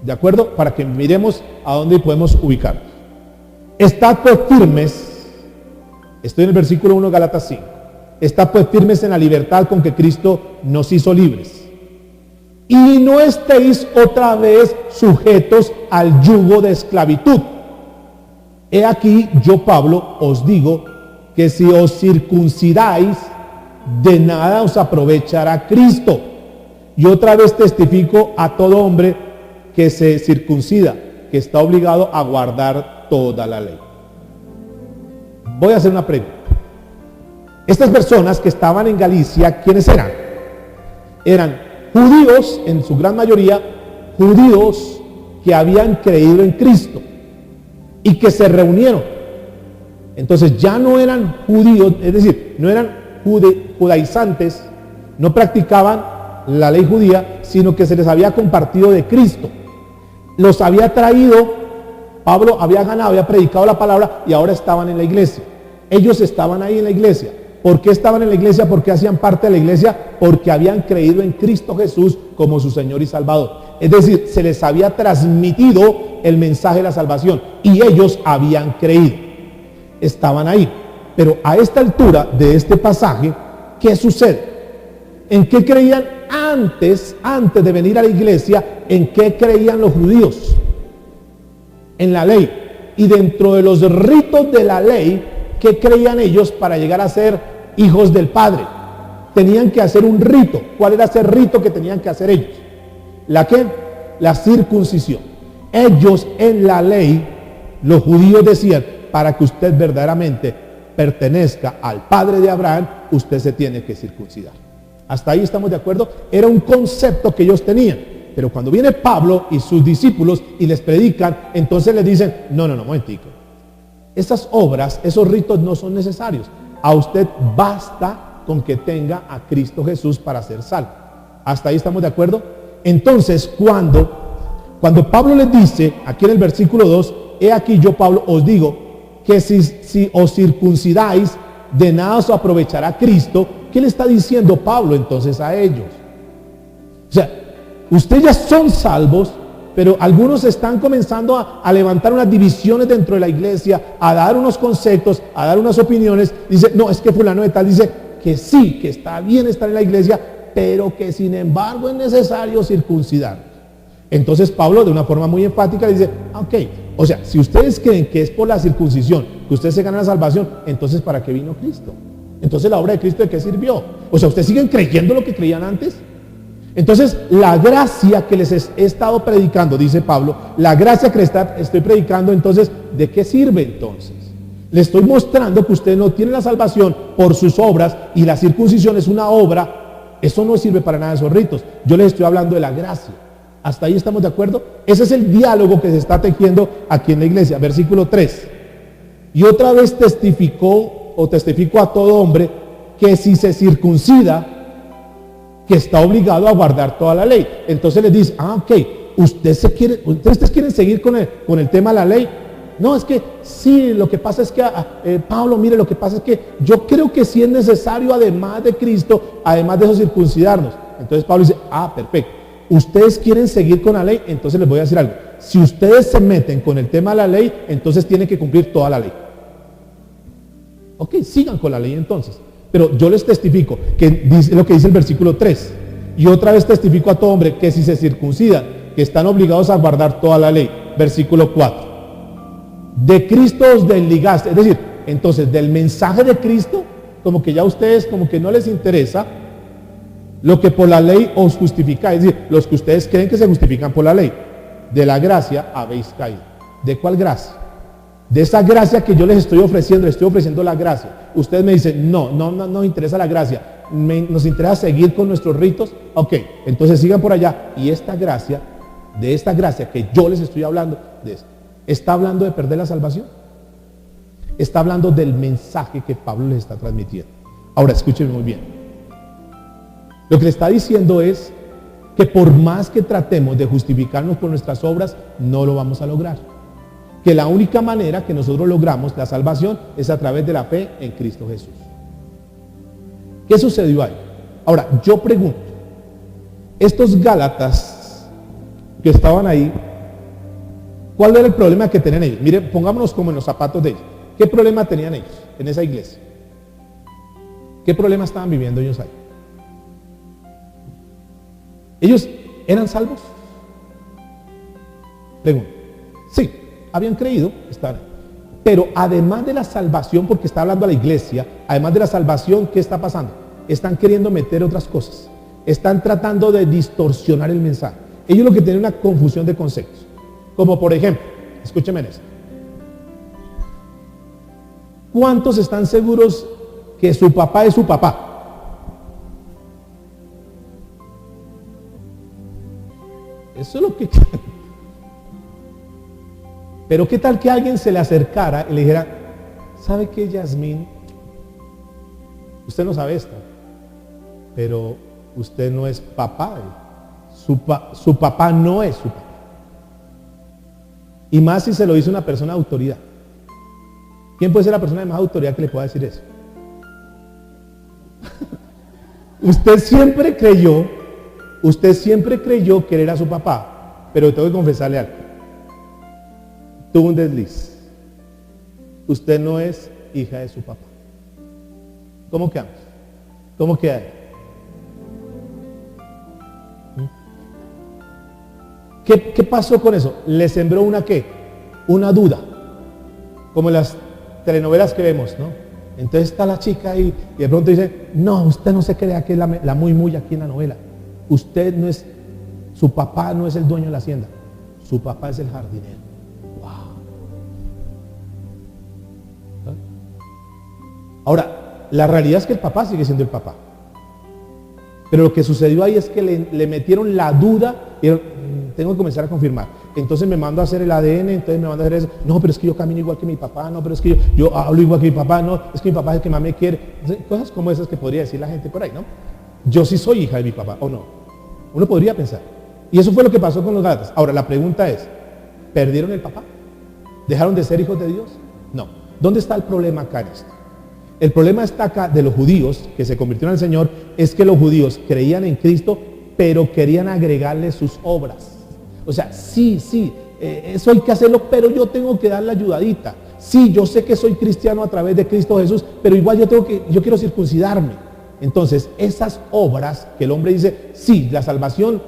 ¿De acuerdo? Para que miremos a dónde podemos ubicarnos. Estad pues firmes. Estoy en el versículo 1, Gálatas 5. Estad pues firmes en la libertad con que Cristo nos hizo libres. Y no estéis otra vez sujetos al yugo de esclavitud. He aquí, yo Pablo os digo que si os circuncidáis, de nada os aprovechará Cristo. Y otra vez testifico a todo hombre que se circuncida, que está obligado a guardar toda la ley. Voy a hacer una pregunta. Estas personas que estaban en Galicia, ¿quiénes eran? Eran judíos, en su gran mayoría, judíos que habían creído en Cristo y que se reunieron. Entonces ya no eran judíos, es decir, no eran judaizantes, no practicaban la ley judía, sino que se les había compartido de Cristo. Los había traído, Pablo había ganado, había predicado la palabra y ahora estaban en la iglesia. Ellos estaban ahí en la iglesia. ¿Por qué estaban en la iglesia? ¿Por qué hacían parte de la iglesia? Porque habían creído en Cristo Jesús como su Señor y Salvador. Es decir, se les había transmitido el mensaje de la salvación y ellos habían creído. Estaban ahí. Pero a esta altura de este pasaje, ¿qué sucede? ¿En qué creían antes de venir a la iglesia? ¿En qué creían los judíos? En la ley. Y dentro de los ritos de la ley, ¿qué creían ellos para llegar a ser hijos del Padre? Tenían que hacer un rito. ¿Cuál era ese rito que tenían que hacer ellos? La circuncisión. Ellos en la ley, los judíos decían, para que usted verdaderamente pertenezca al Padre de Abraham, usted se tiene que circuncidar. Hasta ahí estamos de acuerdo. Era un concepto que ellos tenían. Pero cuando viene Pablo y sus discípulos y les predican, entonces les dicen, no, momentico. Esas obras, esos ritos no son necesarios. A usted basta con que tenga a Cristo Jesús para ser salvo. ¿Hasta ahí estamos de acuerdo? Entonces, cuando Pablo les dice, aquí en el versículo 2, he aquí yo, Pablo, os digo que si os circuncidáis, de nada os aprovechará Cristo. ¿Qué le está diciendo Pablo entonces a ellos? O sea, ustedes ya son salvos, pero algunos están comenzando a levantar unas divisiones dentro de la iglesia, a dar unos conceptos, a dar unas opiniones. Dice, no, es que fulano de tal dice que sí, que está bien estar en la iglesia, pero que sin embargo es necesario circuncidar. Entonces Pablo, de una forma muy enfática, dice, ok, o sea, si ustedes creen que es por la circuncisión que ustedes se ganan la salvación, entonces ¿para qué vino Cristo? Entonces la obra de Cristo, ¿de qué sirvió? O sea, ¿ustedes siguen creyendo lo que creían antes? Entonces, la gracia que les he estado predicando, dice Pablo, la gracia que les estoy predicando, entonces, ¿de qué sirve entonces? Les estoy mostrando que ustedes no tienen la salvación por sus obras y la circuncisión es una obra. Eso no sirve para nada de esos ritos. Yo les estoy hablando de la gracia. ¿Hasta ahí estamos de acuerdo? Ese es el diálogo que se está tejiendo aquí en la iglesia. Versículo 3. Y otra vez testifico a todo hombre que si se circuncida, que está obligado a guardar toda la ley. Entonces les dice, ok, ustedes quieren seguir con el tema de la ley. No, es que sí, lo que pasa es que, Pablo, mire, lo que pasa es que yo creo que sí es necesario, además de Cristo, además de eso, circuncidarnos. Entonces Pablo dice, perfecto. Ustedes quieren seguir con la ley, entonces les voy a decir algo. Si ustedes se meten con el tema de la ley, entonces tienen que cumplir toda la ley. Ok, sigan con la ley entonces. Pero yo les testifico que dice lo que dice el versículo 3. Y otra vez testifico a todo hombre que si se circuncidan, que están obligados a guardar toda la ley. Versículo 4. De Cristo os desligaste. Es decir, entonces del mensaje de Cristo, como que ya a ustedes como que no les interesa lo que por la ley os justifica. Es decir, los que ustedes creen que se justifican por la ley. De la gracia habéis caído. ¿De cuál gracia? De esa gracia que yo les estoy ofreciendo la gracia. Ustedes me dicen, no nos interesa la gracia, nos interesa seguir con nuestros ritos. Ok, entonces sigan por allá. Y esta gracia, de esta gracia que yo les estoy hablando, ¿está hablando de perder la salvación? Está hablando del mensaje que Pablo les está transmitiendo. Ahora, escúchenme muy bien. Lo que le está diciendo es que por más que tratemos de justificarnos por nuestras obras, no lo vamos a lograr. Que la única manera que nosotros logramos la salvación es a través de la fe en Cristo Jesús. ¿Qué sucedió ahí? Ahora, yo pregunto, estos Gálatas que estaban ahí, ¿cuál era el problema que tenían ellos? Miren, pongámonos como en los zapatos de ellos. ¿Qué problema tenían ellos en esa iglesia? ¿Qué problema estaban viviendo ellos ahí? ¿Ellos eran salvos? Pregunto. Sí, habían creído, estaban ahí. Pero además de la salvación, porque está hablando a la iglesia, además de la salvación, ¿qué está pasando? Están queriendo meter otras cosas. Están tratando de distorsionar el mensaje. Ellos lo que tienen es una confusión de conceptos. Como por ejemplo, escúcheme en esto. ¿Cuántos están seguros que su papá es su papá? Eso es lo que... Pero qué tal que alguien se le acercara y le dijera, ¿sabe qué, Yasmín? Usted no sabe esto, pero usted no es papá. Su papá no es su papá. Y más si se lo dice una persona de autoridad. ¿Quién puede ser la persona de más autoridad que le pueda decir eso? Usted siempre creyó que él era su papá, pero tengo que confesarle algo. Tuvo un desliz. Usted no es hija de su papá. ¿Cómo quedamos? ¿Cómo queda? ¿Qué pasó con eso? Le sembró una ¿qué? Una duda. Como las telenovelas que vemos, ¿no? Entonces está la chica ahí y de pronto dice, no, usted no se crea que es la muy aquí en la novela. Usted no es, su papá no es el dueño de la hacienda. Su papá es el jardinero. Wow. Ahora, la realidad es que el papá sigue siendo el papá. Pero lo que sucedió ahí es que le metieron la duda y tengo que comenzar a confirmar. Entonces me mando a hacer el ADN, entonces me mando a hacer eso. No, pero es que yo camino igual que mi papá, no, pero es que yo hablo igual que mi papá, no, es que mi papá es el que más me quiere. Cosas como esas que podría decir la gente por ahí, ¿no? Yo sí soy hija de mi papá, ¿o no? Uno podría pensar. Y eso fue lo que pasó con los Gálatas. Ahora, la pregunta es, ¿perdieron el papá? ¿Dejaron de ser hijos de Dios? No. ¿Dónde está el problema acá en esto? El problema está acá de los judíos que se convirtieron al Señor, es que los judíos creían en Cristo, pero querían agregarle sus obras. O sea, sí, eso hay que hacerlo, pero yo tengo que dar la ayudadita. Sí, yo sé que soy cristiano a través de Cristo Jesús, pero igual yo quiero circuncidarme. Entonces, esas obras que el hombre dice, sí, la salvación,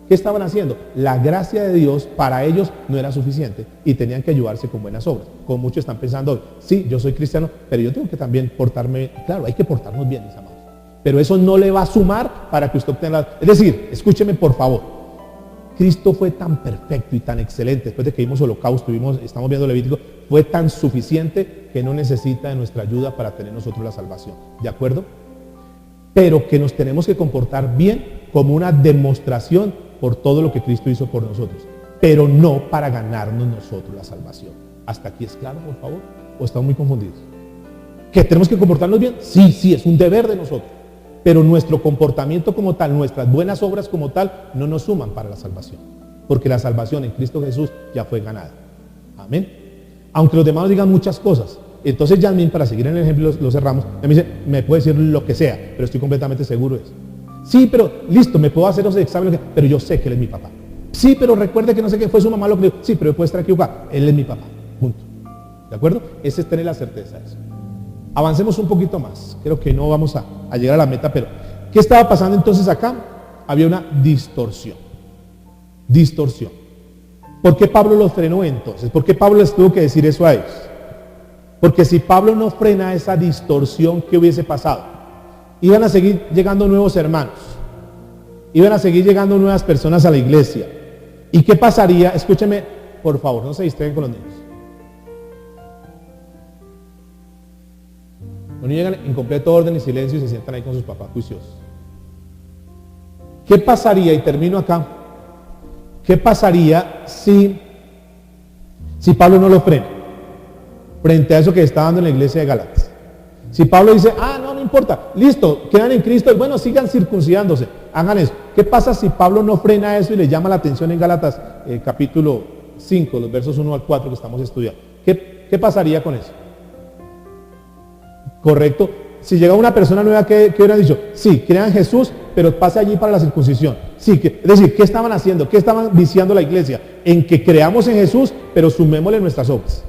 ¿qué estaban haciendo? La gracia de Dios para ellos no era suficiente y tenían que ayudarse con buenas obras. Como muchos están pensando hoy, sí, yo soy cristiano, pero yo tengo que también portarme, claro, hay que portarnos bien, mis amados. Pero eso no le va a sumar para que usted obtenga Es decir, escúcheme por favor. Cristo fue tan perfecto y tan excelente, después de que vimos Holocausto, estamos viendo Levítico, fue tan suficiente que no necesita de nuestra ayuda para tener nosotros la salvación. ¿De acuerdo? Pero que nos tenemos que comportar bien como una demostración por todo lo que Cristo hizo por nosotros, pero no para ganarnos nosotros la salvación. ¿Hasta aquí es claro, por favor? ¿O estamos muy confundidos? ¿Que tenemos que comportarnos bien? Sí, es un deber de nosotros. Pero nuestro comportamiento como tal, nuestras buenas obras como tal, no nos suman para la salvación. Porque la salvación en Cristo Jesús ya fue ganada. Amén. Aunque los demás digan muchas cosas. Entonces Yasmín, para seguir en el ejemplo, lo cerramos. Me dice, me puede decir lo que sea, pero estoy completamente seguro de eso. Sí, pero listo, me puedo hacer los exámenes, pero yo sé que él es mi papá. Sí, pero recuerde que no sé qué fue su mamá lo que dijo. Sí, pero puede estar equivocado. Él es mi papá. Punto. ¿De acuerdo? Ese es tener la certeza de eso. Avancemos un poquito más. Creo que no vamos a llegar a la meta, pero ¿qué estaba pasando entonces acá? Había una distorsión. Distorsión. ¿Por qué Pablo los frenó entonces? ¿Por qué Pablo les tuvo que decir eso a ellos? Porque si Pablo no frena esa distorsión, ¿qué hubiese pasado? Iban a seguir llegando nuevos hermanos. Iban a seguir llegando nuevas personas a la iglesia. ¿Y qué pasaría? Escúcheme, por favor, no se distraigan con los niños. Los niños llegan en completo orden y silencio y se sientan ahí con sus papás juiciosos. ¿Qué pasaría, y termino acá, qué pasaría si Pablo no lo frena frente a eso que está dando en la iglesia de Gálatas? Si Pablo dice, no importa, listo, quedan en Cristo y bueno, sigan circuncidándose, hagan eso. ¿Qué pasa si Pablo no frena eso y le llama la atención en Gálatas capítulo 5, los versos 1 al 4 que estamos estudiando? ¿Qué pasaría con eso? ¿Correcto? Si llega una persona nueva que hubiera dicho, sí, crean en Jesús, pero pase allí para la circuncisión. Sí, es decir, ¿qué estaban haciendo? ¿Qué estaban viciando la iglesia? En que creamos en Jesús, pero sumémosle nuestras obras.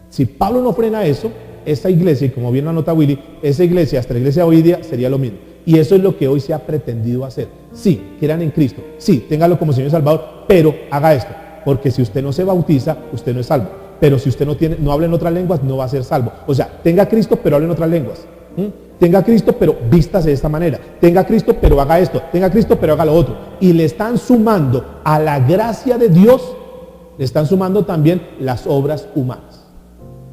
Si Pablo no frena eso, esa iglesia, y como bien lo anota Willy, esa iglesia, hasta la iglesia de hoy día, sería lo mismo. Y eso es lo que hoy se ha pretendido hacer. Sí, crean en Cristo. Sí, téngalo como Señor y Salvador, pero haga esto. Porque si usted no se bautiza, usted no es salvo. Pero si usted no habla en otras lenguas, no va a ser salvo. O sea, tenga a Cristo, pero hable en otras lenguas. Tenga a Cristo, pero vístase de esta manera. Tenga a Cristo, pero haga esto. Tenga a Cristo, pero haga lo otro. Y le están sumando a la gracia de Dios, le están sumando también las obras humanas.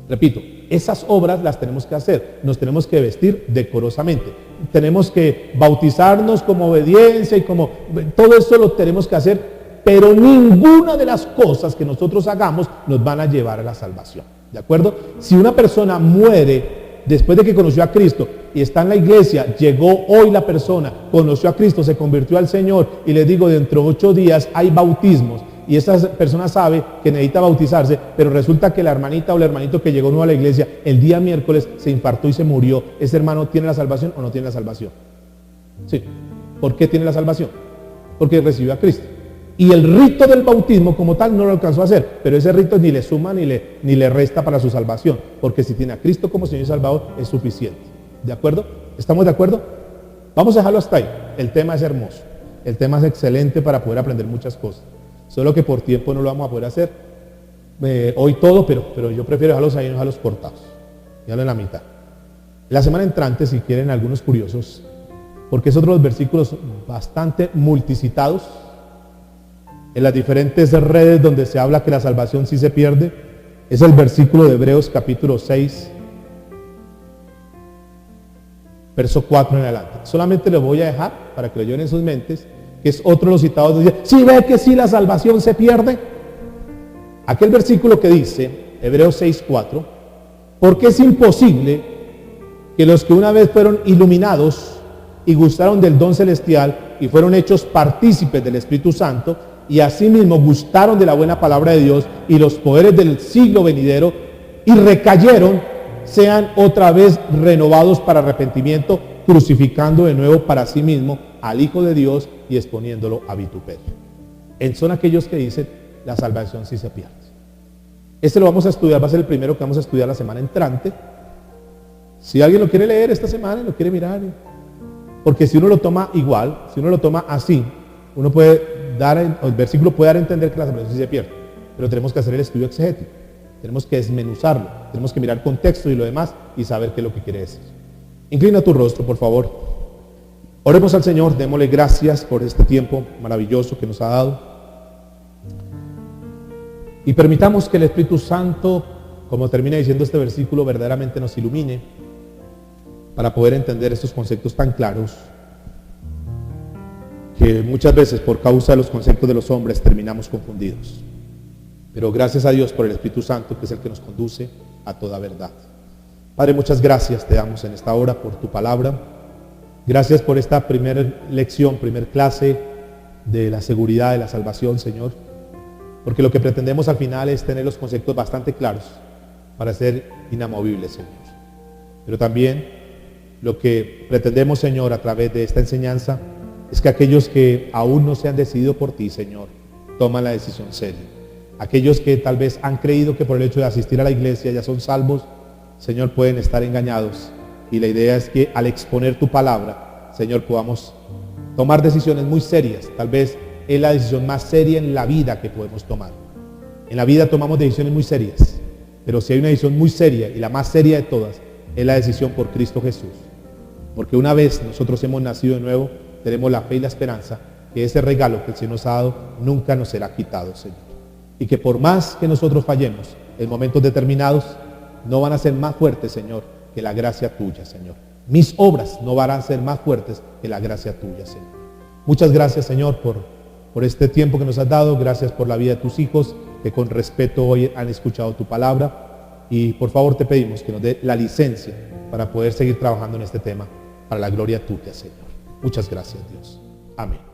Repito, esas obras las tenemos que hacer. Nos tenemos que vestir decorosamente. Tenemos que bautizarnos como obediencia y como... Todo eso lo tenemos que hacer, pero ninguna de las cosas que nosotros hagamos nos van a llevar a la salvación. ¿De acuerdo? Si una persona muere después de que conoció a Cristo y está en la iglesia, llegó hoy la persona, conoció a Cristo, se convirtió al Señor y le digo, dentro de 8 días hay bautismos y esa persona sabe que necesita bautizarse, pero resulta que la hermanita o el hermanito que llegó nuevo a la iglesia el día miércoles se infartó y se murió. ¿Ese hermano tiene la salvación o no tiene la salvación? Sí. ¿Por qué tiene la salvación? Porque recibió a Cristo. Y el rito del bautismo como tal no lo alcanzó a hacer, pero ese rito ni le suma ni le resta para su salvación, porque si tiene a Cristo como Señor y Salvador es suficiente. ¿De acuerdo? ¿Estamos de acuerdo? Vamos a dejarlo hasta ahí. El tema es hermoso, el tema es excelente para poder aprender muchas cosas, solo que por tiempo no lo vamos a poder hacer hoy todo, pero yo prefiero dejarlos ahí, no dejarlos cortados, dejarlo en la mitad. La semana entrante, si quieren algunos curiosos, porque es otro de los versículos bastante multicitados en las diferentes redes donde se habla que la salvación sí se pierde, es el versículo de Hebreos capítulo 6, verso 4 en adelante. Solamente lo voy a dejar para que lo lleven en sus mentes, que es otro de los citados donde dice, ¿sí ve que sí la salvación se pierde? Aquel versículo que dice, Hebreos 6, 4, porque es imposible que los que una vez fueron iluminados y gustaron del don celestial y fueron hechos partícipes del Espíritu Santo, y asimismo gustaron de la buena palabra de Dios y los poderes del siglo venidero y recayeron, sean otra vez renovados para arrepentimiento, crucificando de nuevo para sí mismo al Hijo de Dios y exponiéndolo a vituperio. Son aquellos que dicen la salvación sí se pierde. Este lo vamos a estudiar, va a ser el primero que vamos a estudiar la semana entrante. Si alguien lo quiere leer esta semana, lo quiere mirar, porque si uno lo toma igual, si uno lo toma así, uno puede el versículo puede dar a entender que la salvación sí se pierde, pero tenemos que hacer el estudio exegético, tenemos que desmenuzarlo, tenemos que mirar contexto y lo demás y saber qué es lo que quiere decir. Inclina tu rostro, por favor. Oremos al Señor, démosle gracias por este tiempo maravilloso que nos ha dado y permitamos que el Espíritu Santo, como termina diciendo este versículo, verdaderamente nos ilumine para poder entender estos conceptos tan claros que muchas veces por causa de los conceptos de los hombres terminamos confundidos. Pero gracias a Dios por el Espíritu Santo, que es el que nos conduce a toda verdad. Padre, muchas gracias te damos en esta hora por tu palabra. Gracias por esta primera lección, primer clase de la seguridad de la salvación, Señor. Porque lo que pretendemos al final es tener los conceptos bastante claros para ser inamovibles, Señor. Pero también lo que pretendemos, Señor, a través de esta enseñanza es que aquellos que aún no se han decidido por ti, Señor, toman la decisión seria. Aquellos que tal vez han creído que por el hecho de asistir a la iglesia ya son salvos, Señor, pueden estar engañados. Y la idea es que al exponer tu palabra, Señor, podamos tomar decisiones muy serias. Tal vez es la decisión más seria en la vida que podemos tomar. En la vida tomamos decisiones muy serias, pero si hay una decisión muy seria y la más seria de todas, es la decisión por Cristo Jesús. Porque una vez nosotros hemos nacido de nuevo, tenemos la fe y la esperanza que ese regalo que el Señor nos ha dado nunca nos será quitado, Señor. Y que por más que nosotros fallemos en momentos determinados, no van a ser más fuertes, Señor, que la gracia tuya, Señor. Mis obras no van a ser más fuertes que la gracia tuya, Señor. Muchas gracias, Señor, por este tiempo que nos has dado. Gracias por la vida de tus hijos, que con respeto hoy han escuchado tu palabra. Y por favor te pedimos que nos dé la licencia para poder seguir trabajando en este tema, para la gloria tuya, Señor. Muchas gracias, Dios. Amén.